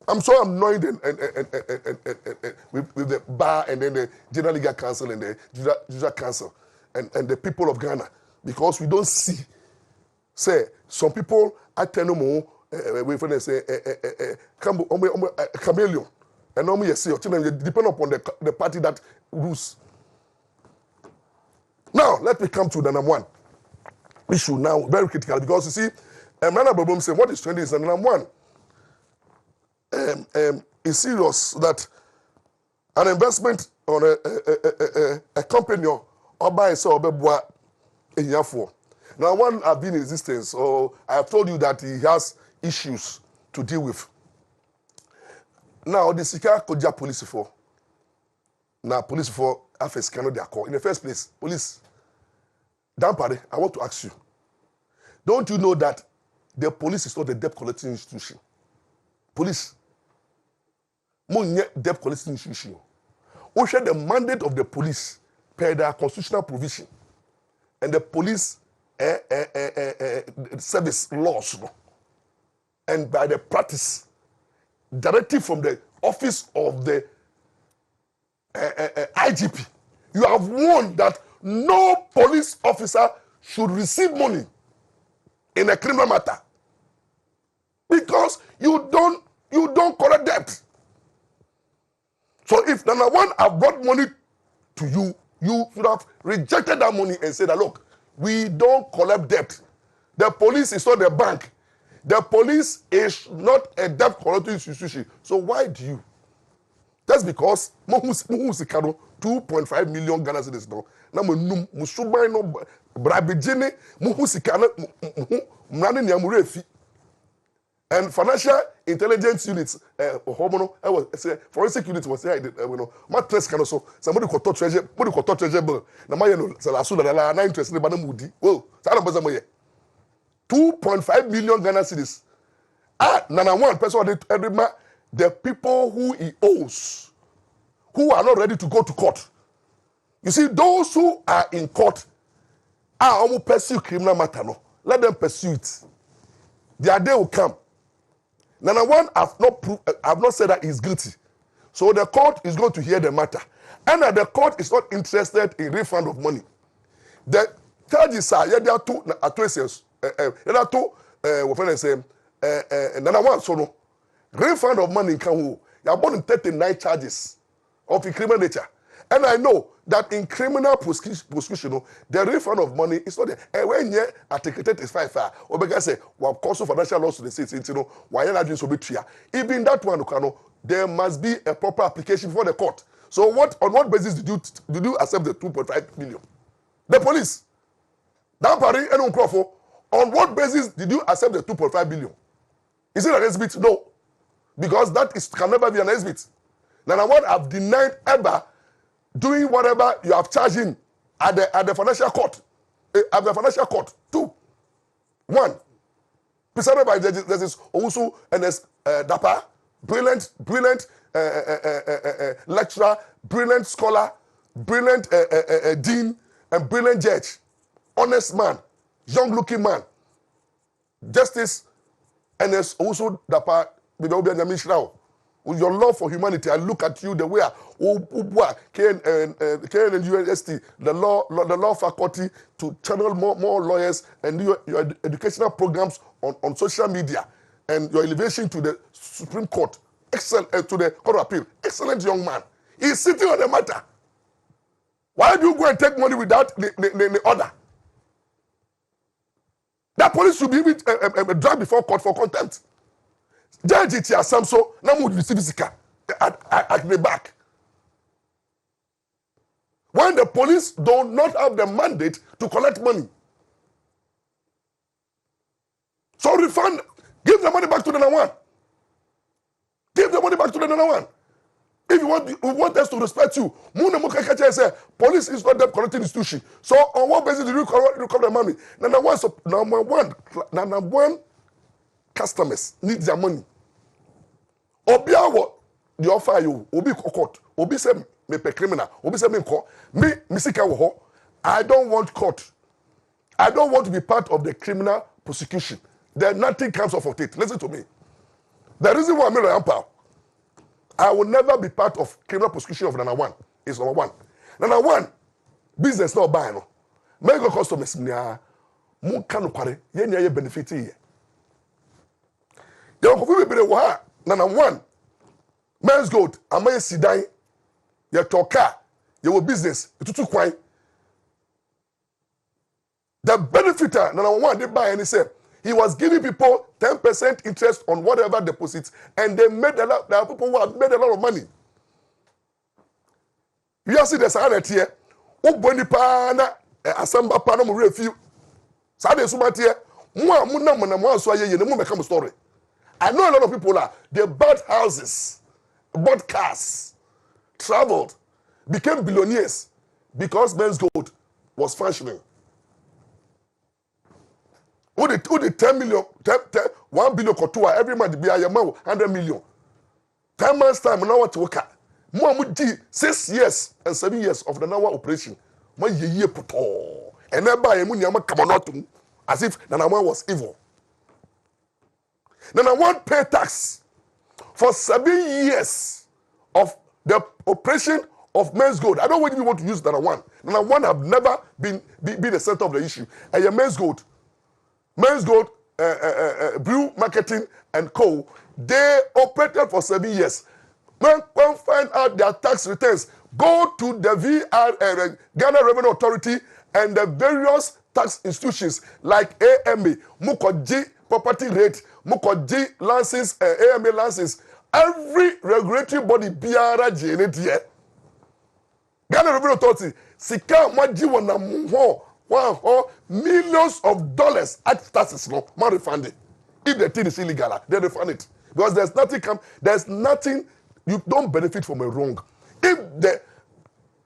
I'm so annoyed with the bar and then the General Legal Council and the Judicial Council and the people of Ghana because we don't see. Say some people I tell no more. We say chameleon, and normally you see depend upon the party that rules. Now let me come to the number one issue now, very critical because you see, Abrabo say what is trending is the number one. is serious that an investment on a company or buy so obebua enyafo. Now one have been in existence, so I have told you that he has issues to deal with. Now the Sika Koja police for. Now police for affairs cannot their call. In the first place, police. Dampare, I want to ask you. Don't you know that the police is not a debt collecting institution? Police. Money debt collecting institution. We share the mandate of the police per their constitutional provision. And the police service laws. And by the practice, directive from the office of the IGP, you have warned that no police officer should receive money in a criminal matter because you don't collect debt. So if number one have brought money to you, you should have rejected that money and said that look, we don't collect debt. The police is not a bank. The police is not a debt collecting institution. So why do you? That's because 2.5 million Ghana cedis now. Na munum musubai no brabijini muhusikana mrani nyamurefi. And financial intelligence units forensic unit was here matress kind of so somebody could touch treasure bill na maye no salasu na interest ne bana mudi oh sa na baza moye 2.5 million Ghana cedis nana one person the people who he owes who are not ready to go to court. You see, those who are in court are almost pursue criminal matter. No, let them pursue it. Their day will come. Nana one have not said that he's guilty, so the court is going to hear the matter, and that the court is not interested in refund of money. The charges are there are two atrocious. There are two. What can I say? Nana one so no refund of money can who you are born in 39 charges of a criminal nature. And I know that in criminal prosecution, the refund of money is not there. And when you articulate is 5 or because say, well, cause of financial loss to the state, why are you so betrayal? Even that one, there must be a proper application before the court. So on what basis did you accept the 2.5 million? The police. Dampari and Uncrofo, on what basis did you accept the 2.5 billion? Is it an exhibit? No. Because can never be an exhibit. Now, what I've denied ever doing whatever you have charged him at the financial court. At the financial court. 2. 1. Presided by Justice Owusu and Dapa, brilliant lecturer, brilliant scholar, brilliant dean, and brilliant judge. Honest man, young-looking man. Justice Ns Owusu Dapa, with your love for humanity, I look at you the way KN and UST, the law faculty to channel more lawyers and do your educational programs on social media and your elevation to the Supreme Court, excellent to the Court of Appeal, excellent young man. He's sitting on the matter. Why do you go and take money without the order? That police should be dragged before court for contempt. Judge it here, Samso, now would receive at the back. When the police do not have the mandate to collect money. So refund, give the money back to the number one. Give the money back to the number one. If you want us to respect you, police is not debt collecting institution. So on what basis do you recover the money? Number one, customers need their money. Obia what the offer you, Obi court, Obi say me pe criminal, Obi say me court, me sika wo ho. I don't want court. I don't want to be part of the criminal prosecution. There nothing comes off of it. Listen to me. The reason why I'm here, I will never be part of criminal prosecution of number one. It's number one. Number one, business not buying. No. Mega customers niya mu kanu kware ye nya ye benefit ye. There will be the number one, Menzgold, amaye sidan, ye toka, your business, tutu kwai. The benefiter, number one, they buy and they say, He was giving people 10% interest on whatever deposits, and they made a lot. There are people who have made a lot of money. You see the sign here. Uboni pana asamba pana mu refill. Sade sumatie. Mo na mo so aye ne mo make am story. I know a lot of people they bought houses, bought cars, traveled, became billionaires because Menzgold was functioning. Who the 10 million, 1 billion kotua every month be a 100 million. 10 months time now what to work at. More 6 years and 7 years of the now operation. My ye put all. And then buy a money come on as if Nanawan was evil. Nanawan pay tax for 7 years of the operation of Menzgold. I don't want to use Nanawan. Nanawan have never been the center of the issue. And Menzgold, Brew Marketing and Co. They operated for 7 years. When find out their tax returns, go to the Ghana Revenue Authority and the various tax institutions like AMA, Mukoji property rate, Mukoji license, AMA license. Every regulatory body biara jene here. Ghana Revenue Authority, sika maji wana muho, millions of dollars at taxes no, man refund it. If the thing is illegal, they refund it. Because there's nothing, you don't benefit from a wrong. If the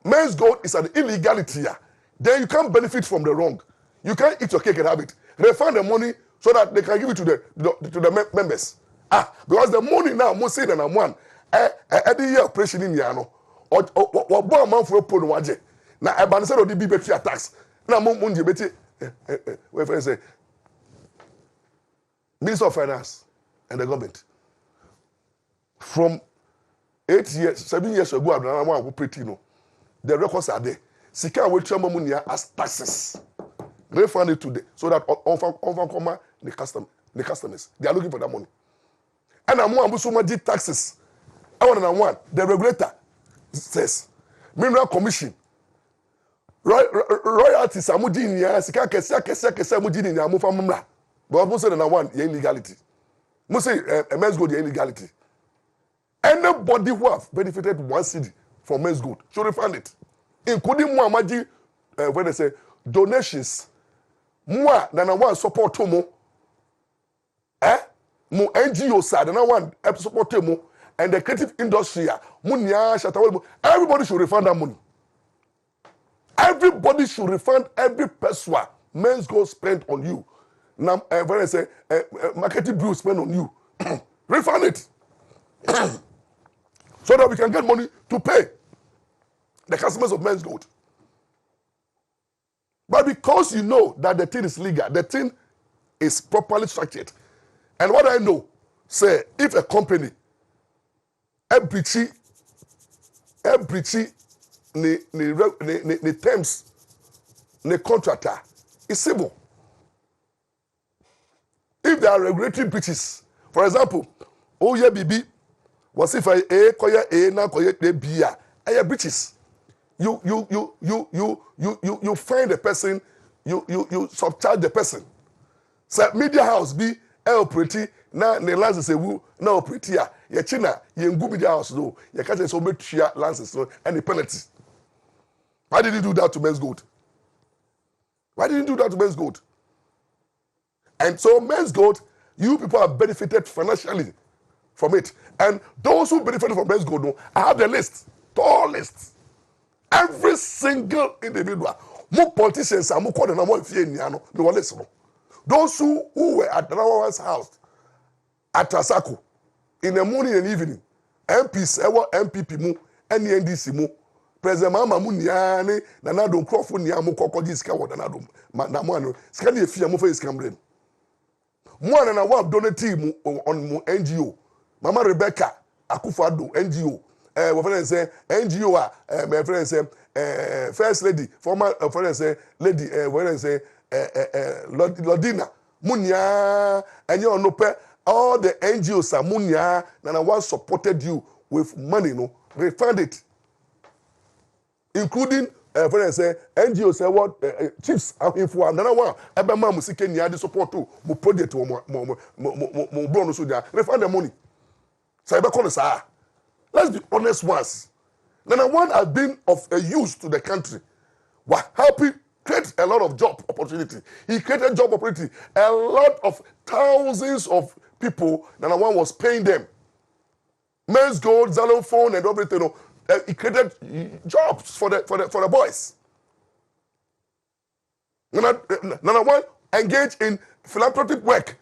Menzgold is an illegality here, then you can't benefit from the wrong. You can't eat your cake and have it. Refund the money so that they can give it to the members. Because the money now, most say that I'm one. Every year operation in Yano, or one month for a pound waje. Now I ban said the BBT tax. Now mundi beti. Wait for say. Minister of Finance and the government. From 8 years, 7 years ago, I'm operating. The records are there. Sika will tell money as taxes. Refund it today so that on the customers. They are looking for that money. And I'm one so much taxes. I want the regulator says Mineral Commission. Royalties are mudin ya sika kesa mudin ya mu from Mmra. But most say na one illegality. Most say Menzgold illegality. Anybody who have benefited 1 cedi from Menzgold should refund it, including Muhammadi, when they say donations. Moi, na one support to mo. Mo NGO side, na one support to mo, and the creative industry, everybody should refund that money. Everybody should refund every person Menzgold spent on you. Now, when I say marketing bill spent on you, refund it. So that we can get money to pay the customers of Menzgold. But because you know that the thing is legal, the thing is properly structured. And what I know, say, if a company, every the terms, the contractor is civil. If there are regulatory breaches, for example, BB was if I koya na koya B, I breaches. You find the person, you subcharge the person. So media house be operating na ne license ewu na operate ya ye china ye ngu media house no ye catch so metua license no and the penalty. Why did he do that to Menzgold? Why did he do that to Menzgold? And so Menzgold, you people have benefited financially from it. And those who benefited from Menzgold, no, I have the list, tall list. Every single individual, more politicians are more called than more no one listen. Those who were at Rawa's house at Trasako in the morning and evening, MPs, MPP mu, NDC mu, President Mama Muniane, Nanado Crawford Niamu Kokojiska, Nanado, Namano, Scania Fia Mufa is Camden. One and a one donate on NGO. Mama Rebecca Akufado NGO. My friend say NGO. My friend say First Lady, former friend say Lady. Friend say Lodina Munya. And you know all the NGOs are Munya. And one supported you with money. No, refund it, including for instance, NGO say what chiefs if one another one ebe ma musike ni ade support to mo project mo bro no so dia refund the money say ebe call say let's be honest once number one has been of a use to the country was helping create a lot of job opportunity. He created job opportunity. A lot of thousands of people number one was paying them Menzgold, xylophone and everything. He created jobs for the boys. Number one, engage in philanthropic work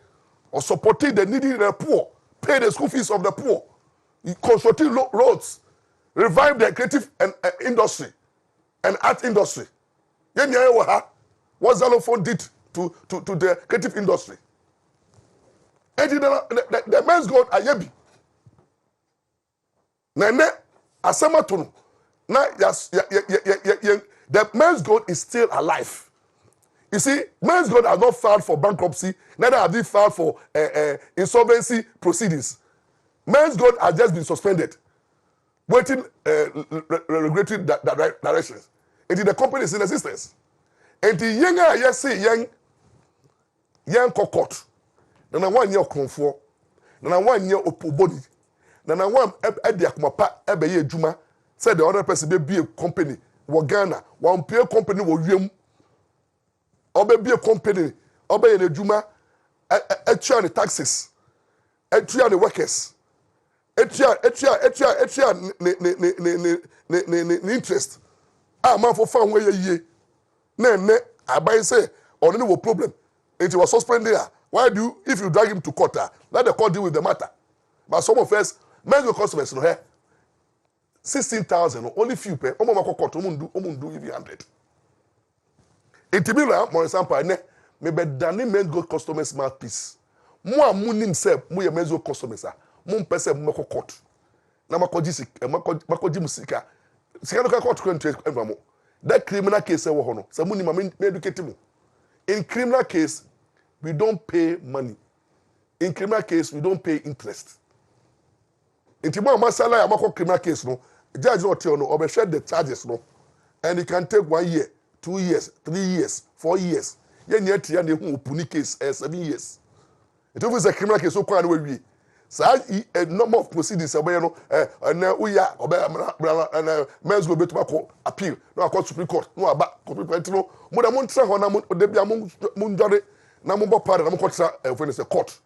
or supporting the needy and the poor, pay the school fees of the poor, constructing roads, revive the creative and industry and art industry. What xylophone did to the creative industry. And the Menzgold Ayebi. Nene Asamatono. Now, the Menzgold is still alive. You see, Menzgold has not filed for bankruptcy, neither have they filed for insolvency proceedings. Menzgold has just been suspended, waiting regulatory directions. The company is in existence. And the younger, yes, say young cockot. Then 1 year comfort. Then 1 year body. Then I want Ediakumapa Ebeye Juma said the other person be a company, wa Ghana, one peer company will yum. Obe be a company, obey the Juma, a the taxes, a the workers, a interest. Ah, man for fun where ye. Ne, I buy say, or no problem. It was suspended. Why do you, if you drag him to court, let the court deal with the matter? But some of us, Menzgold customers no here 16,000 only few pay omo mako court omo do even 100 intimi for example me be dani Menzgold customers mouthpiece mo amunim se mo ye Menzgold customers mo mpese mo mako court na mako ji musika sika no court ko mo that criminal case wo ho no se mo ni me educate mo in criminal case we don't pay money in criminal case we don't pay interest. Inti mo masala ya mako criminal case no judge no tell no obeshe the charges no and it can take 1 year 2 years 3 years 4 years ye nya tia na hu opuni case 7 years it was a criminal case so kwa na we sa a number of proceedings obey no na uya obey na Menzgold betu mako appeal no akọ Supreme Court no aba Supreme Court no mo da mo ntra ho na mo de bia mo ndore na mo bo pare na mo kotra for the court.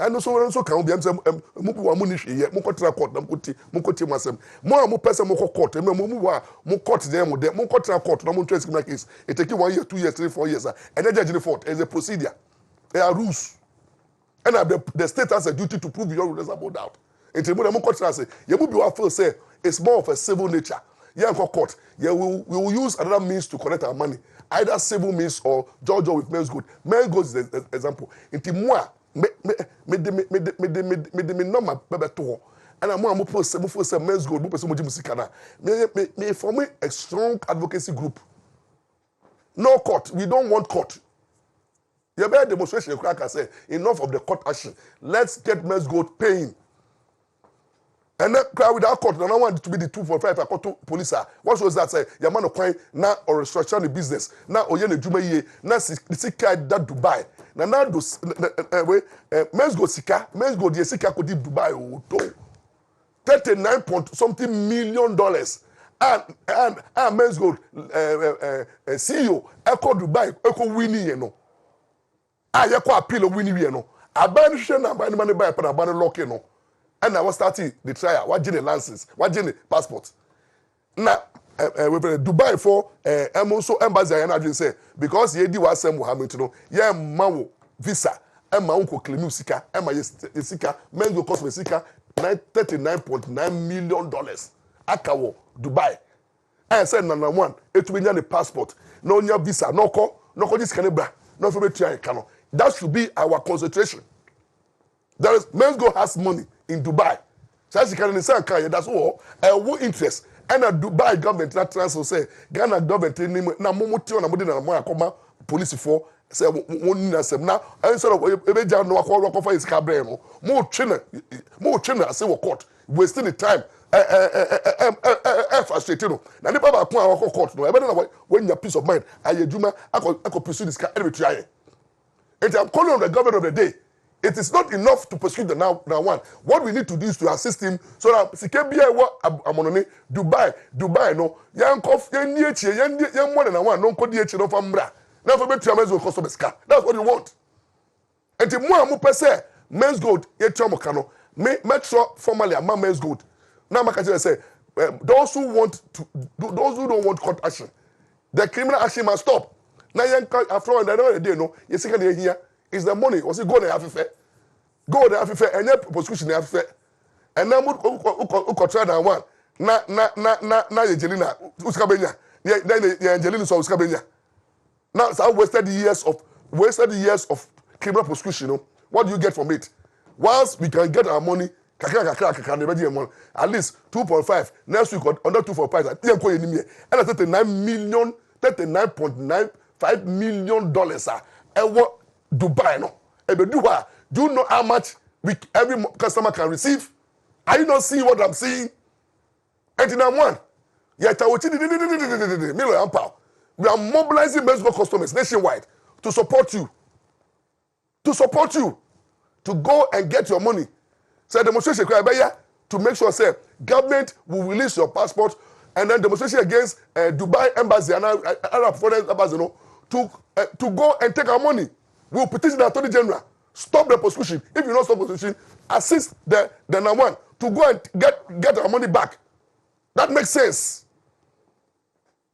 And so can be Munishi, Mukotra court, Mukoti Masem. More person Moko court, Mukot them, Mukotra court, no Montreal case. It takes 1 year, 2 years, 3, 4 years, and then judge the fort as a procedure. There are rules. And the state has a duty to prove your rules about that. It's Mukotra say, you will be first say it's more of a civil nature. Yeah, court. Yeah, we will use another means to collect our money, either civil means or George with Menzgold. Menzgold is the example. Into moi. Me normal bebe to and I'm more post Menzgold mo person mo musika na me form a strong advocacy group. No court, we don't want court. You better demonstration crack say enough of the court action. Let's get Menzgold paying. And then cry without court. And I want it to be the 245 I call to police. What was that say? Your man of now or restructure the business. Now or yen juma ye. Now sika that Dubai. Now do Menzgold sika. Menzgold ye sika could Dubai oh 39 point something million dollars. And Menzgold CEO Echo Dubai Echo winning you know. Yako appeal winning you know. Abandon na abandon money buy pa abandon lock you know. And I was starting the trial. What the license? What the passport? Now, we Dubai for also embassy and say because ye di wasem Muhammad no ye mawo visa e ma unko claim sika e ma ye sika Menzgold cost me sika $39.9 million akawo Dubai. I said number one etu nya the passport no nya visa no ko this can bra no for betua e kano. That should be our concentration. There is Menzgold has money in Dubai. So as you can understand, that's all. What interest? And a Dubai government that transfer say Ghana government na momuti na mudi na mo akoma police for say won Nsem now instead of ebeja no akwa for his cabre no mo twe na say we court wasting the time frustrated no na nipa ba ko a court no e be na when your peace of mind ayeduma akọ pursue this car every try it. I'm calling on the government of the day. It is not enough to pursue the now one. What we need to do is to assist him so that Sikebia amonone Dubai no yankof yeniechi yan more than one no kodi echi no from Mmra. Now for betu Menzgold customers car. That's what you want. And the more amu pese Menzgold yetu mo kano make sure formally am Menzgold. Now maka say those who don't want court action, the criminal action must stop. Now after all, the day no you see can here. Is the money? Was it go there after go there after and then prosecution after and now who try that one na Angelina uskabenya then Angelina so uskabenya now so wasted years of criminal prosecution. No? What do you get from it? Once we can get our money at least 2.5 next week under 2.5 and $39.95 million Dubai no. Do you know how much every customer can receive? Are you not seeing what I'm seeing? And in one, we are mobilizing Menzgold customers nationwide to support you. To go and get your money. So demonstration to make sure say government will release your passport and then demonstration against Dubai embassy and Arab foreign embassy to go and take our money. We will petition the Attorney General. Stop the prosecution. If you don't stop prosecution, assist the number one to go and get our money back. That makes sense.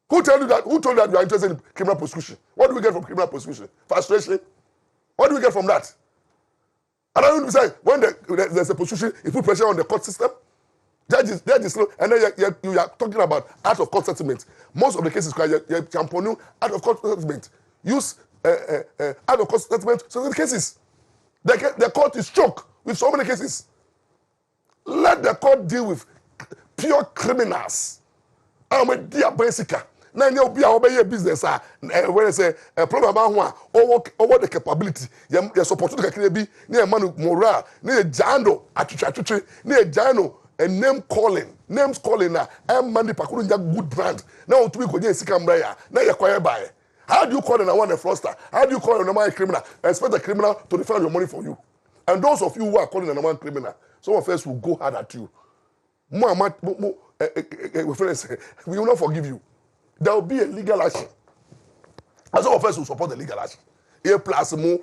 Who told you that you are interested in criminal prosecution? What do we get from criminal prosecution? Frustration. What do we get from that? And I don't say when there's a prosecution, you put pressure on the court system. Judges, and then you are talking about out of court settlement. Most of the cases you're championing out of court settlement. Use out of court settlement so many cases. The court is choked with so many cases. Let the court deal with pure criminals. I'm a dear basic. Now you be our business. When I say a problem about over the capability, you support to be near Manu Mmra, near Jando, Atuchi, near Jano, and names calling now. I'm Mandi Pakurunja good brand. Now to be going to Sikambaya. Now you're quiet by. How do you call a fraudster? How do you call a normal criminal? Expect the criminal to refund your money for you. And those of you who are calling a normal criminal, some of us will go hard at you. We will not forgive you. There will be a legal action. And some of us will support the legal action. A plus more,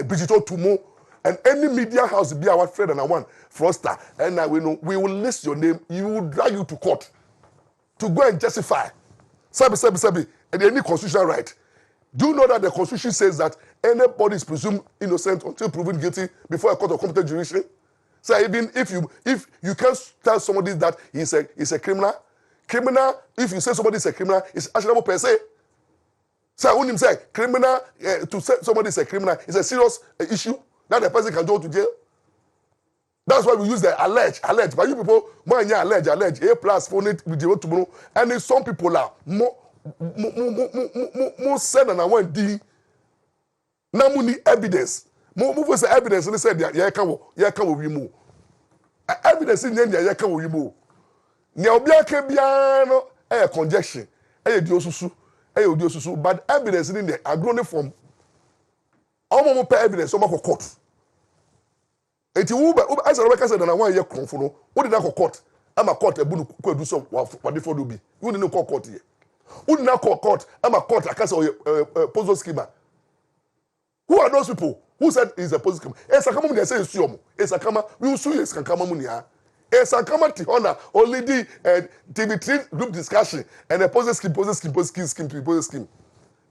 digital to more, and any media house will be our friend and our one fraudster. And we will list your name. We will drag you to court to go and justify. Sabi. And any constitutional right. Do you know that the Constitution says that anybody is presumed innocent until proven guilty before a court of competent jurisdiction? So even if you can't tell somebody that he's a criminal, if you say somebody is a criminal, it's actionable per se. So I wouldn't say criminal to say somebody is a criminal is a serious issue that the person can go to jail. That's why we use the allege. But you people, more allege, A plus for it with the tomorrow. And some people are more said than I want D. Now money evidence. More say evidence and they said yeah can we move. Evidence in the yeah can we move. Nya obi akebia no conjecture. Diosusu. But evidence in the agrone form. Omo pe evidence omo court. Eti wo as Rebecca said na one year konfo no. Wo dey na court. Ama court ebunu ko edu so wa before do bi. You dey no court here. Who did not call court? I'm a court. I can't say postal schema. Who are those people? Who said he's a postal schema? Esakama muni say isuomo. Esakama we will sue esakama muni ha. Esakama tihona only the TV3 group discussion and a postal scheme.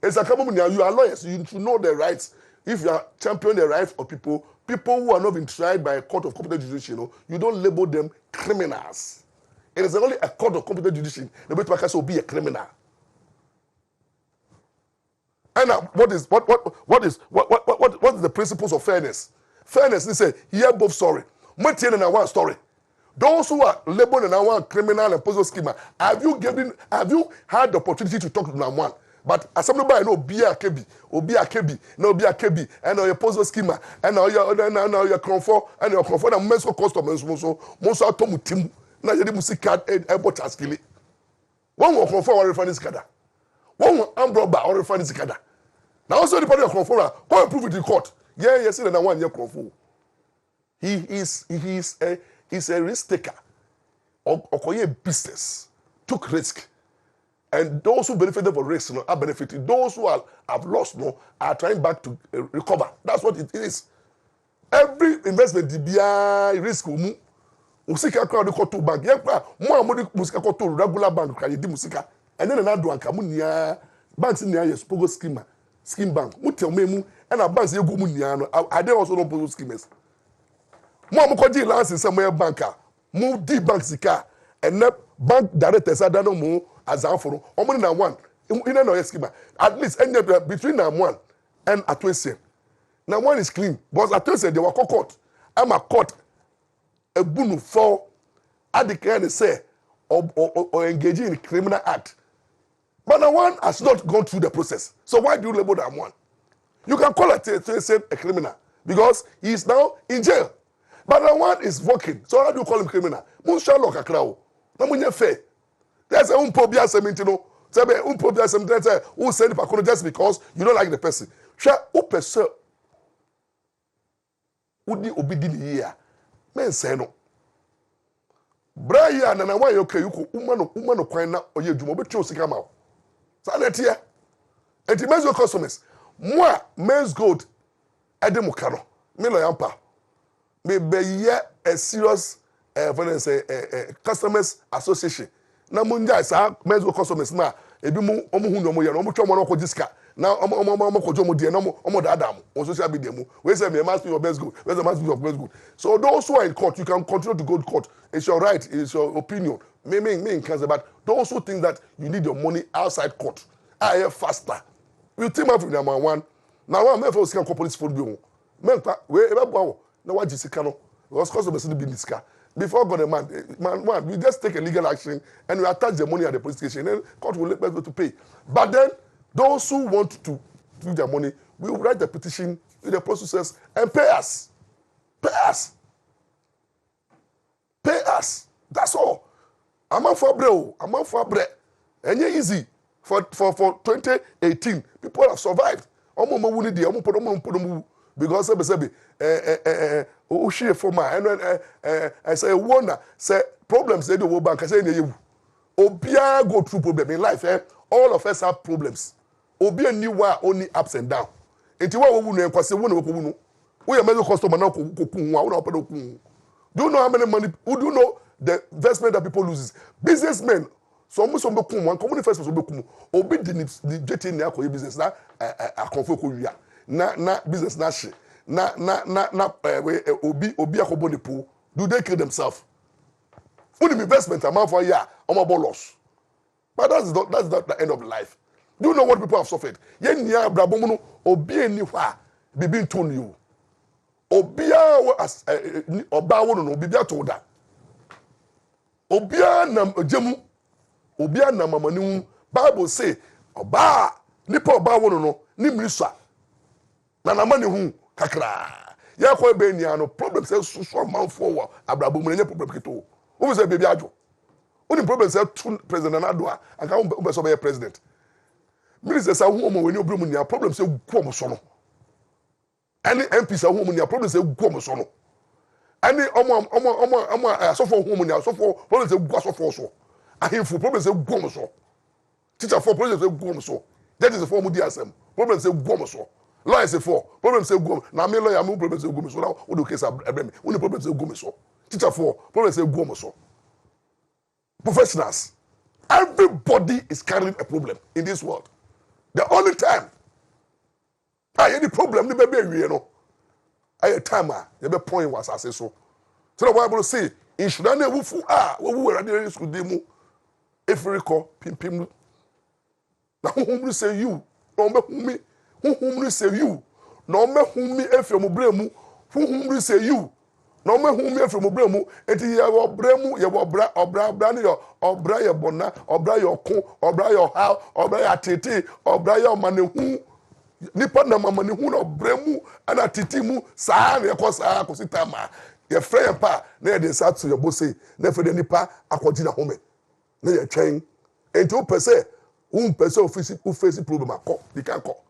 Esakama muni you are lawyers. You should know the rights. If you are championing the rights of people who are not being tried by a court of competent jurisdiction, you don't label them criminals. It is only a court of competent jurisdiction. The way to be a criminal. And what is the principles of fairness? Fairness, they say, hear both story. Maintain and one story. Those who are labeled in one criminal and postal schema, have you had the opportunity to talk to them one? But as somebody I know, be a KB, and your postal schema, and now your comfort, and your comfort, and Menzgold customers, most automutim. na yedi musika ebo taskili won wo konfo wa refa ni sikada won wo Abrabo or refa ni sikada na also the party konfo ra come prove it in court yes na one year konfo he's a risk taker okoye business took risk. And those who benefited from risk are benefiting. Those who have lost are trying back to recover. That's what it is. Every investment, the risk will move. Musika crowd go to bank. More musika go to regular bank. Can you do musika? And then another one come near banks in near yes pogo scheme bank. Mutel memu and a banks you go muniano. I they also don't pogo schemes. More mukoji license somewhere banker. Move deep bank sika and bank directors are done more. As I follow, only na one. In no schema. At least any between na one and Advocacy. Now one is clean. But Advocacy they were court. I'm a court. A bunu for advocate say or engaging in criminal act. But now one has not gone through the process. So why do you label that one? You can call Advocacy a criminal because he is now in jail. But now one is working. So how do you call him criminal? Munsha loka krao. Na munye fair. There's a unpobia sementino. Say unpobia sementino. Who send the just because you don't like the person. Share upese. Udi obidini here. Men say no. Brian and why okay you ko umano kwan na oye dwuma be twa sika ma. Sanetia. Enti Menzgold customers. Moi Menzgold ede muka no. Me lo yampa. Me be ye a serious customers association. Na munja sa Menzgold customers na ebi mu omo hu no mo ye no mo twa mo no ko disika na omo ko jo mo die na omo da adam on social media mu we say me must be your Menzgold we say must be your Menzgold. So those who are in court you can continue to go to court. It's your right, it's your opinion. Me in cancer, but those who think that you need your money outside court I have faster you team up with number one now one me for scan police for bi me we e be bo na wa jisika no because customers be disika. Before God, man, we just take a legal action and we attach the money at the police station and court will let us to pay. But then, those who want to do their money, we will write the petition with the processors and pay us. Pay us. Pay us. That's all. I'm out for bread. I'm out for bread. And it's easy. For 2018, people have survived. Because she for my and say wonder say problems they do world bank say obia go through problem in life all of us have problems obia ni wa only ups and down enti wa wo nu enkwase wo na wo nu we are many customer na ko ku hu na opedo ku do you know how many money do you know the investment that people loses businessmen so mo be ku one common first so be ku obi di jeti ni akoye business na akonfo ko wia na business na she na obi akobo ne po do they kill themselves for the investment amount for year omabo loss but that's not the end of life. Do you know what people have suffered yen nia Abrabo mu no obi eni hwa bibi ntonu you obi as oba wo no bibi atoda obi nam ojemu obi nam amanihu Bible say oba nipa oba wo no ni mrisua na namanihu kakra ya ko be nia no problem say so man for Abrabo mu nya problem kito wo say baby ajo oni problem say two president Adua aka wo be so be president minister say hu omo weni obru mu nia problem say gu omo so no any MP say hu omo nia problem say gu omo so no any omo so for hu omo nia so for problem say gu so for so ahemfo problem say gu omo so teacher for problem say gu omo so that is the form of the asem problem say gu omo so lawyer say for problem say go na me lawyer me problem say go me so now we do case abrem we problem say go me so teacher for problem say go me so professionals everybody is carrying a problem in this world the only time any problem ni be we no ay time you be point was as so the Bible say in should na wufu we were radio school dem if recall pimpim na who say you no be me who say you no me who me efre mo bremu who say you no me who me efre mo bremu enti ye wo bremu ye wo obra ni yo obra ye bona obra ye ko obra ye ha obra ye tete obra ye manehu nipa na manehu no bremu ana titi mu saa na ye ko saa ko sitama Your friend pa na dey start to your boss say na for the nipa akodi na home na ye twen enti o pese o face problem akọ you can call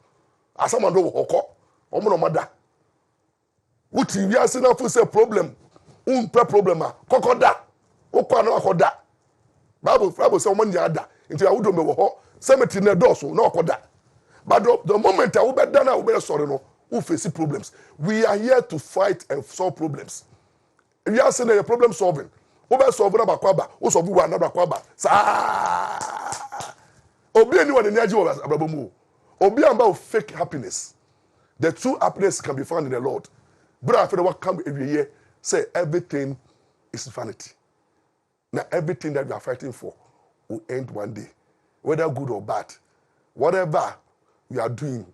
asama do hokọ omo no mada wuti wi ase na fo say problem problem a kokoda okwa na akoda Bible say omo nya ada enti awudo me wo ho cemetery na do so na akoda but the moment I will be done, I will be sorry. No, who face problems? We are here to fight and solve problems. We are saying a problem solving. Who be solving about kwaba? Who solve one another kwaba? Sa. Obi anyone in the edge of Abrabo mu. Obi about fake happiness. The true happiness can be found in the Lord. But after what come every year, say everything is vanity. Now everything that we are fighting for will end one day, whether good or bad, whatever we are doing.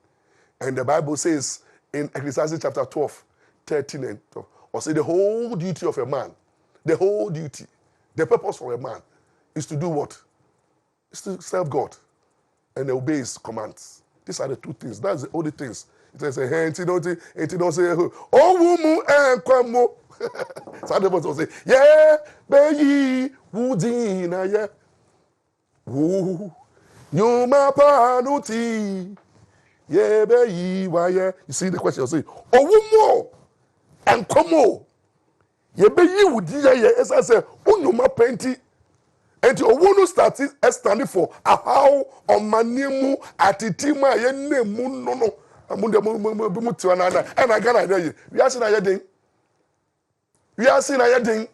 And the Bible says in Ecclesiastes chapter 12, 13 and 12, or say the whole duty of a man, the whole duty, the purpose for a man is to do what? Is to serve God and obey his commands. These are the two things. That's the only things. It says, hey, don't say, oh, wumu and kwamo. Some people will say, yeah, bayi, wudina, yeah. Woo. Nyuma panuti. Yeah, baby, why? You see the question? Say, oh, woman, and come on. Yeah, baby, would you? As I say, Unyuma penti, and your woman started standing for a how on manimu atitima ye nemu no. Amunda mutu anana. And I can't idea. We are seeing a ding. We are seeing a ding.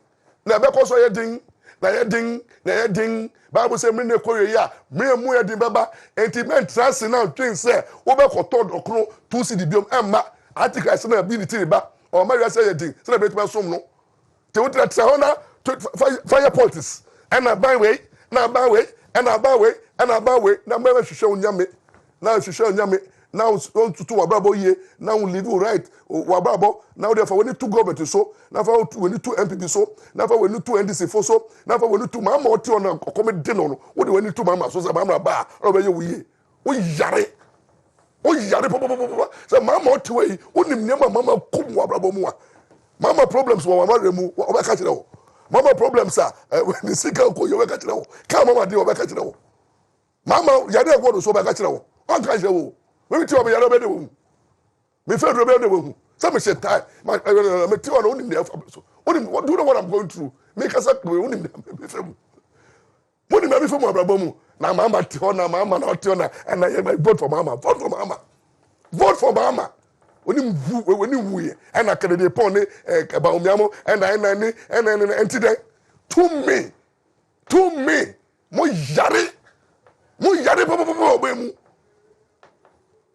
Na beko so ye ding. Na ye ding. Na ye ding. Bible say me ne koye ya me mu ye din baba enti men trans na twin say wo be koto dokro tu si di biom emma article say na bi ni tiri ba o ma wi say ye din say na be tu som no te wo tra hona fire politics and na ban way na ban way and na ban way and na ban way na me hwehwe onyame na hwehwe onyame now on to Abrabo ye now live right Abrabo now therefore we need two government so now we need two MPP so now we need two NDC for so now we need two mama oti on come din no we need two mama so say mama ba obe ye we yare papa say mama oti we onim nyama mama kum Abrabo mu mama problems wo mama remu obe ka kire wo mama problems are when sika ko yo obe ka kire wo ka mama dey obe ka kire wo mama yare go so obe ka kire wo on ka kire wo we tell me yaro be de wo me fe do be de wo say me shit time me tell on only so what do you know what I'm going through make us we only me fe mu money me fe mu Abrabo mu na mama ti ho na mama na ti ho na and I vote for mama oni wu ye and I can dey pon ba omiamo and I to me mo yare papa obe mu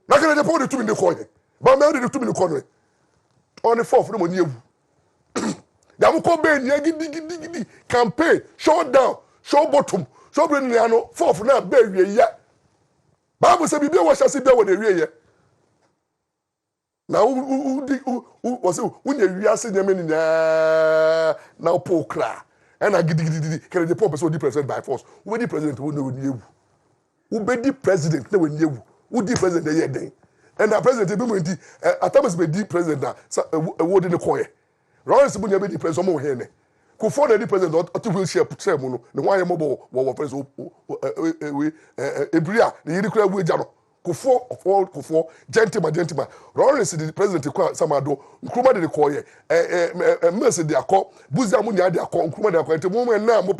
na can dey pon to me dey call ye ba me dey to me dey call on the 4th no mo ni ewu da mo ko be ni gidi campaign show down show bottom show bring ni ano 4th na be wie ya Bible say bibia wo hyase bia wo na wie ye na wo say unya wiase nyame ni na po kra and na gidi can dey pop so di president by force wo di president wo na ni ewu wo be di president na wo ni ewu wo di president ye den and the president be mo ndi atamas be di president na wo de ne koye Lawrence bu nya be di president mo he ne ko for the president to will share mu no ne wan ye mo wo president ebria ne yiri kura bu eja no ko for gentleman Lawrence the president ko samado nkruma de koye Mercy de akọ buzia mu nya de akọ nkruma de akọ ente mo na mo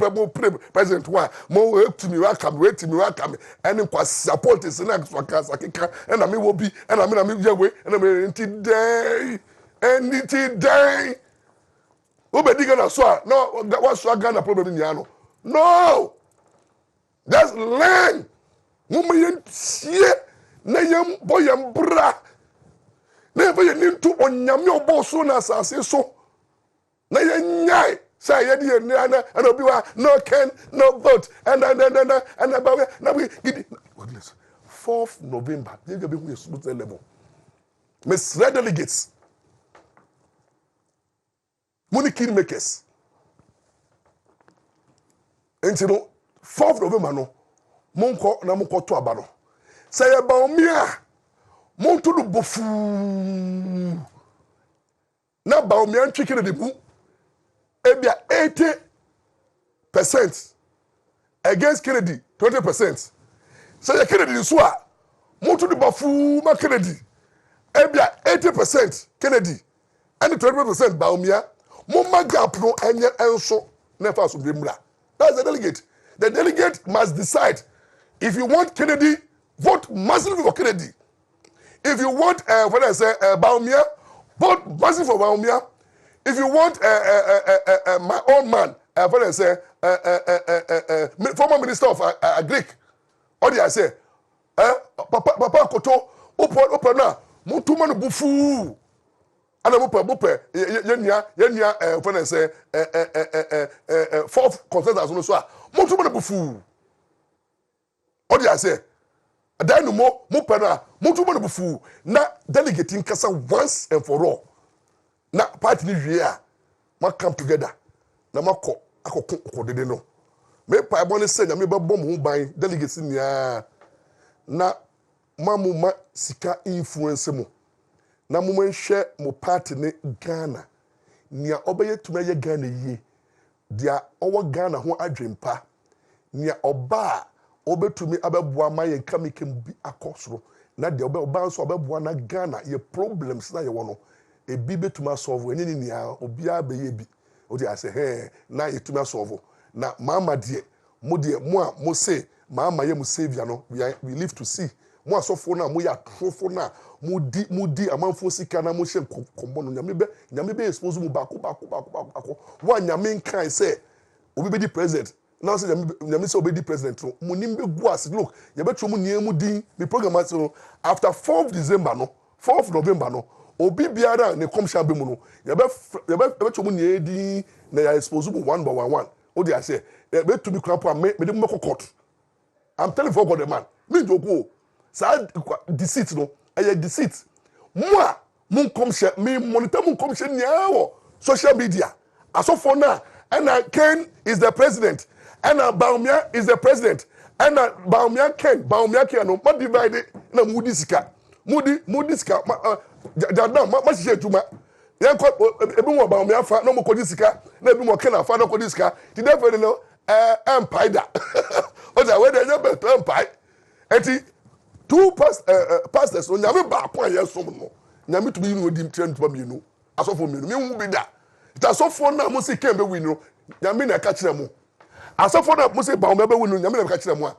president wa mo wait me welcome and kwa support is na kwaka keka and me wo bi and me yewe and me enti day Obedi Ghana so no what so Ghana problem ni ano no just learn mumma yentie na yem boyem bra na be yenintu onyame oboso na asase so na yenyai say ye die na and obi wa no can no vote and about na we 4th November they go be who is level Miss Red delegates money kingmakers. And you know, 4th November no, monko na monko to abano. Say about me, monto do bofu. Na ba o mi antwike de bu, ebia 80% against Kennedy 20%. So the Kennedy is what moto the bafu ma Kennedy ebia 80% Kennedy and 20% Baumia mumma gap no enye enso never so Mmra. That's the delegate. The delegate must decide if you want Kennedy, vote massively for Kennedy. If you want what I say Baumia, vote massively for Baumia. If you want my own man what I say former minister of Greek, what did I say? Papa Koto, open na, Montuma no bufu. And I'm open, yenya, when I say, fourth consensus on so, Montuma no bufu. What did I say? Then no more, Mopana, Montuma no bufu. Na delegating Kasa once and for all. Na party ni here, ma come together. Na ma ko, ako de no. Me pa ebone say na me be bom ho ban delegates nia. Na mamu ma sika influence mu na mu nhwe mo party ne Ghana nia obeye tuma ye Ghana yie dia owo Ghana ho adwempa nia oba obetumi abeboa ma ye kamikem bi akosoro na dia oba nso obeboa na Ghana ye problems na ye wono ebi betuma solve enye nia obi abeye bi o dia say he na ye tuma solve na mama die mo a mo say mama ye mu savior no we live to see mo asofo na mo ya trofo na mo di amanfo sika na mo hye kombo no nyame be expose mu bako wa nyame kan say obi be di president na say nyame say obi di president no mo nim be gu as look ye betro mu nie mu din me program at no after 4th December no 4th November no obi biara ne commission be mu no ye betro mu nie din na ya expose mu one by one o dey say ye betu bi krampo me de mo court. I'm telling for God the man. Me joko. Sa deceit no. Eye deceit. Moi, mun come share me monitor mun come share nya social media. Aso for now. And Ken is the president. And Baumia is the president. And Baumia Ken no ma divide na mudi sika. Mudi sika ma share tuma. Yan ko ebi mo Baumia fa no mo kodi sika. Na ebi mo Ken afa no kodi sika. Ti dey no empire. Oja we dey better empire. Eti two pastors no nyame ba ko ayesom no. Nyame to be no dim trend to be no. Asofo me no me hu bi da. It asofo na mo se ken be win no. Nyame na ka kire mo. Asofo na mo se ba mo be win no. Nyame na ka kire mo a.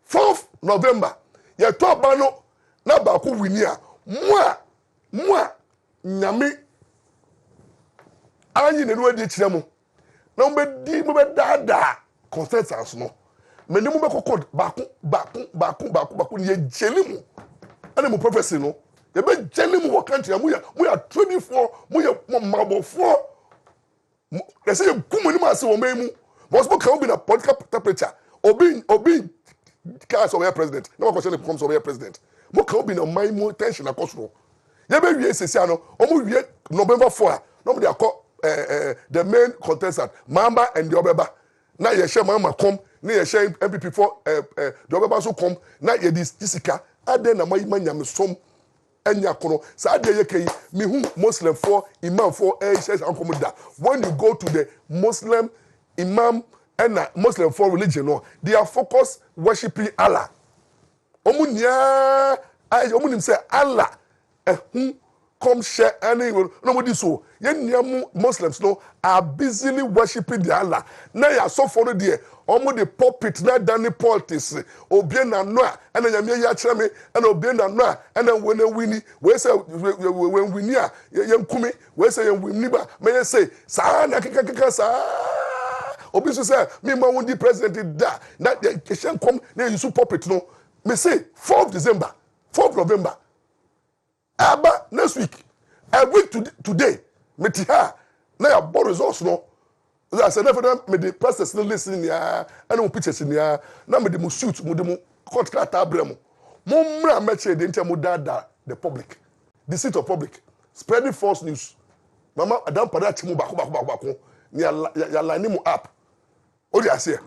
4th November ye to ba no na ba ko win a. Mo nyame anyi ne no adi kire mo. Na mo be dada consensus no. Meni mu be kokod bako ye jelimu ana mu prophecy no ye be jelimu wo country mu ya 24 mu ye mabofo ye say gumani ma se wo memu was mo can be na political temperature obi ka so be president na mo question come so be president mo can be na my tension akosoro ye be wie sesi ano o mo wie November 4 no mo dey call the main contestant Mamba and the Obeba na ye share Mama come na ye share MPP for the Obeba so come na ye disika ade na mai manyam som enya kono sa ade ye kai me hu Muslim for imam for church ankom da when you go to the Muslim imam and Muslim for religion no they are focused worshiping Allah omunia omunim say Allah come share any nobody so yen Muslims no are busily worshiping the Allah na ya so for there omo the pulpit na dani politics obie na no and nyame ya kire me and obie na no and when wini we say when wini a yen kumi we say yen wini ba me say sa na kaka sa obi so say me ma won di president da na the question come na you so pulpit no me say 4th December 4th November Aba next week, a week today, meti ha na ya bo results no. I said never me the pastors no listening ya, and no pictures in ya. Na me the mu suit, mu the mu court card abramo. Mo Mmra meche the inter mu dada the public, the seat of public, spreading false news. Mama adam pada chimu bako. Ni ya line mu up. O di ase.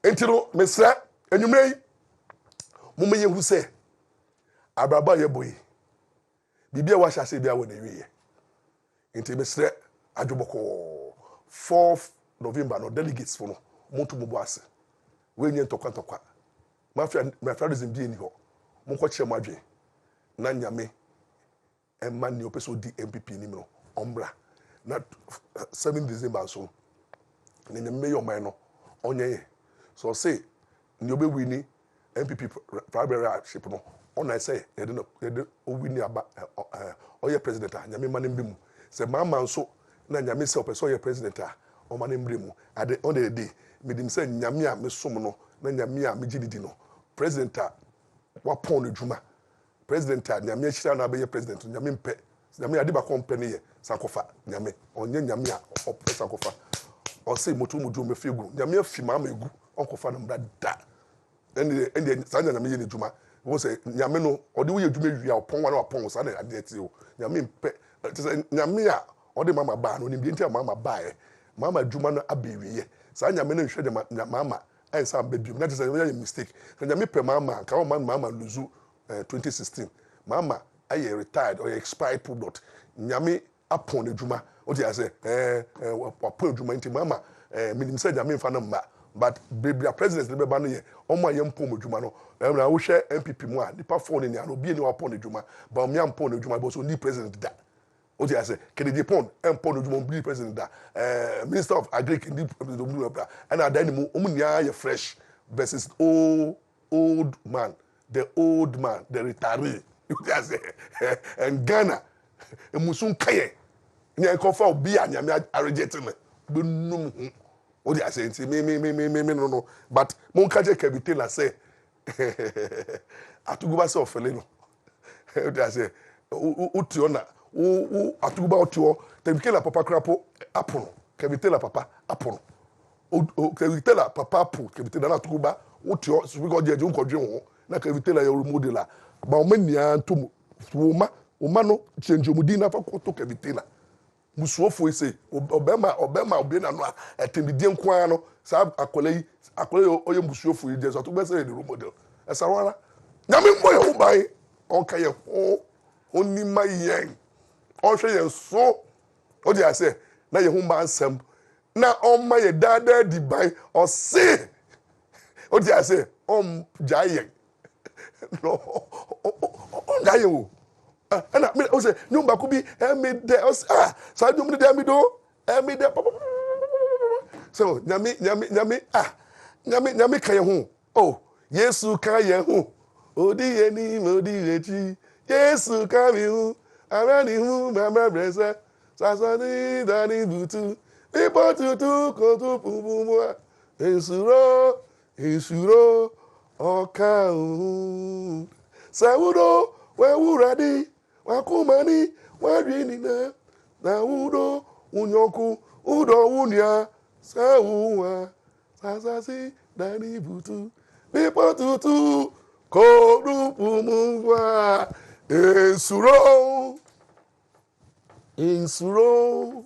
Entiro mesra enwumrei. Mo menye hu se Abrabo ye boy. Bibia wa shase bia wona wiye nti be sre adwoboko 4th November no delegates for no WONTUMI boase we nye ntokwa mafiarism bi ni ho mo ko kire mo adwen na nyame emma ni opeso di MPP ni no Mmra na 7 December so na nyame yo man no onye so say ni obewi ni MPP primary ship no ona say yede owini aba oye president a nyame manem bi mu se mama nso na nyame se opeso oye president a o manem bi mu ade on the day medim se nyame a mesom no na nyame a megididi no president a wapon adwuma president a nyame ahira na be president nyame mpe nyame ade ba kompe ne ye sankofa nyame onye nyame a opɛ sankofa o say motu me figu nyame afi mama egu onkofa na mra da ende sanya nyame ye ne dwuma wo say nyame no ode wo ye dwuma wi a opon wa na opon sa na ade ati o nyame mpe nyame a ode mama ba no ni bi ntia mama ba e mama dwuma no abewiye sa nyame no hwɛ de mama en sa bebium na tese ya mistake nyame pɛ mama ka o mama luzu 2016 mama aye retired or expired product nyame apon adwuma o ti say apon adwuma nti mama minim say nyame mfa na mba but bebia president ne beba no ye omo ayem pon adwuma no na wo hwɛ MPP mu a nipa phone ni ano bi ni wapon adwuma ba omi ampon adwuma bo so ni president da o ti say Kennedy pon empon adwuma bi president da minister of agric ndi president and adan mu omu nia ye fresh versus old man the retiree you just say and Ghana emusun kaye ni enkofa obi anyame reject me be num o dey say nti me no but mon ka je kabite la say atuguba se ofele no o dey say utio na atuguba utio tebike la papa krapo apono kabite la papa apono o kabite la papa apo kabite na atuguba utio so we go je unkodwe ho na kabite la your model la ba o mania ntom oma no change omudi na fa to kabite la musuofo ise obema obi na no atembidie nkoa no sa akole oye musuofo yi je so to be say the role model esawara nyame mbo ye wo bai onka ye ho oni mayen on hwe ye so o dey say na ye ho ma nsem na on ma ye dada di bai o se o dey say on jaye no on jaye wo ana me o say nyumba ku bi me de sa nyum de me do me de so nyame ka ye ho oh Yesu ka ye ho odi ye ni odi echi Yesu ka mi hu arani hu mama bresa sasani dani butu ipo tutu ko tu pumu insuro oka hu sawudo we wuradi wakumani wadwini na udo unyoku udo unya sawuwa sasasi dani butu ipo tutu ko tu pumu insuro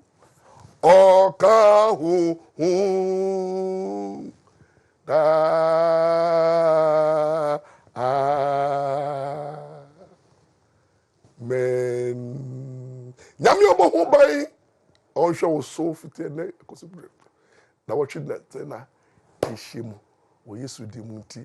oka hu da men nyame obo ho bai on hwe so fitie na kosibre na watwe na tena ehyimu o Yesu di mu nti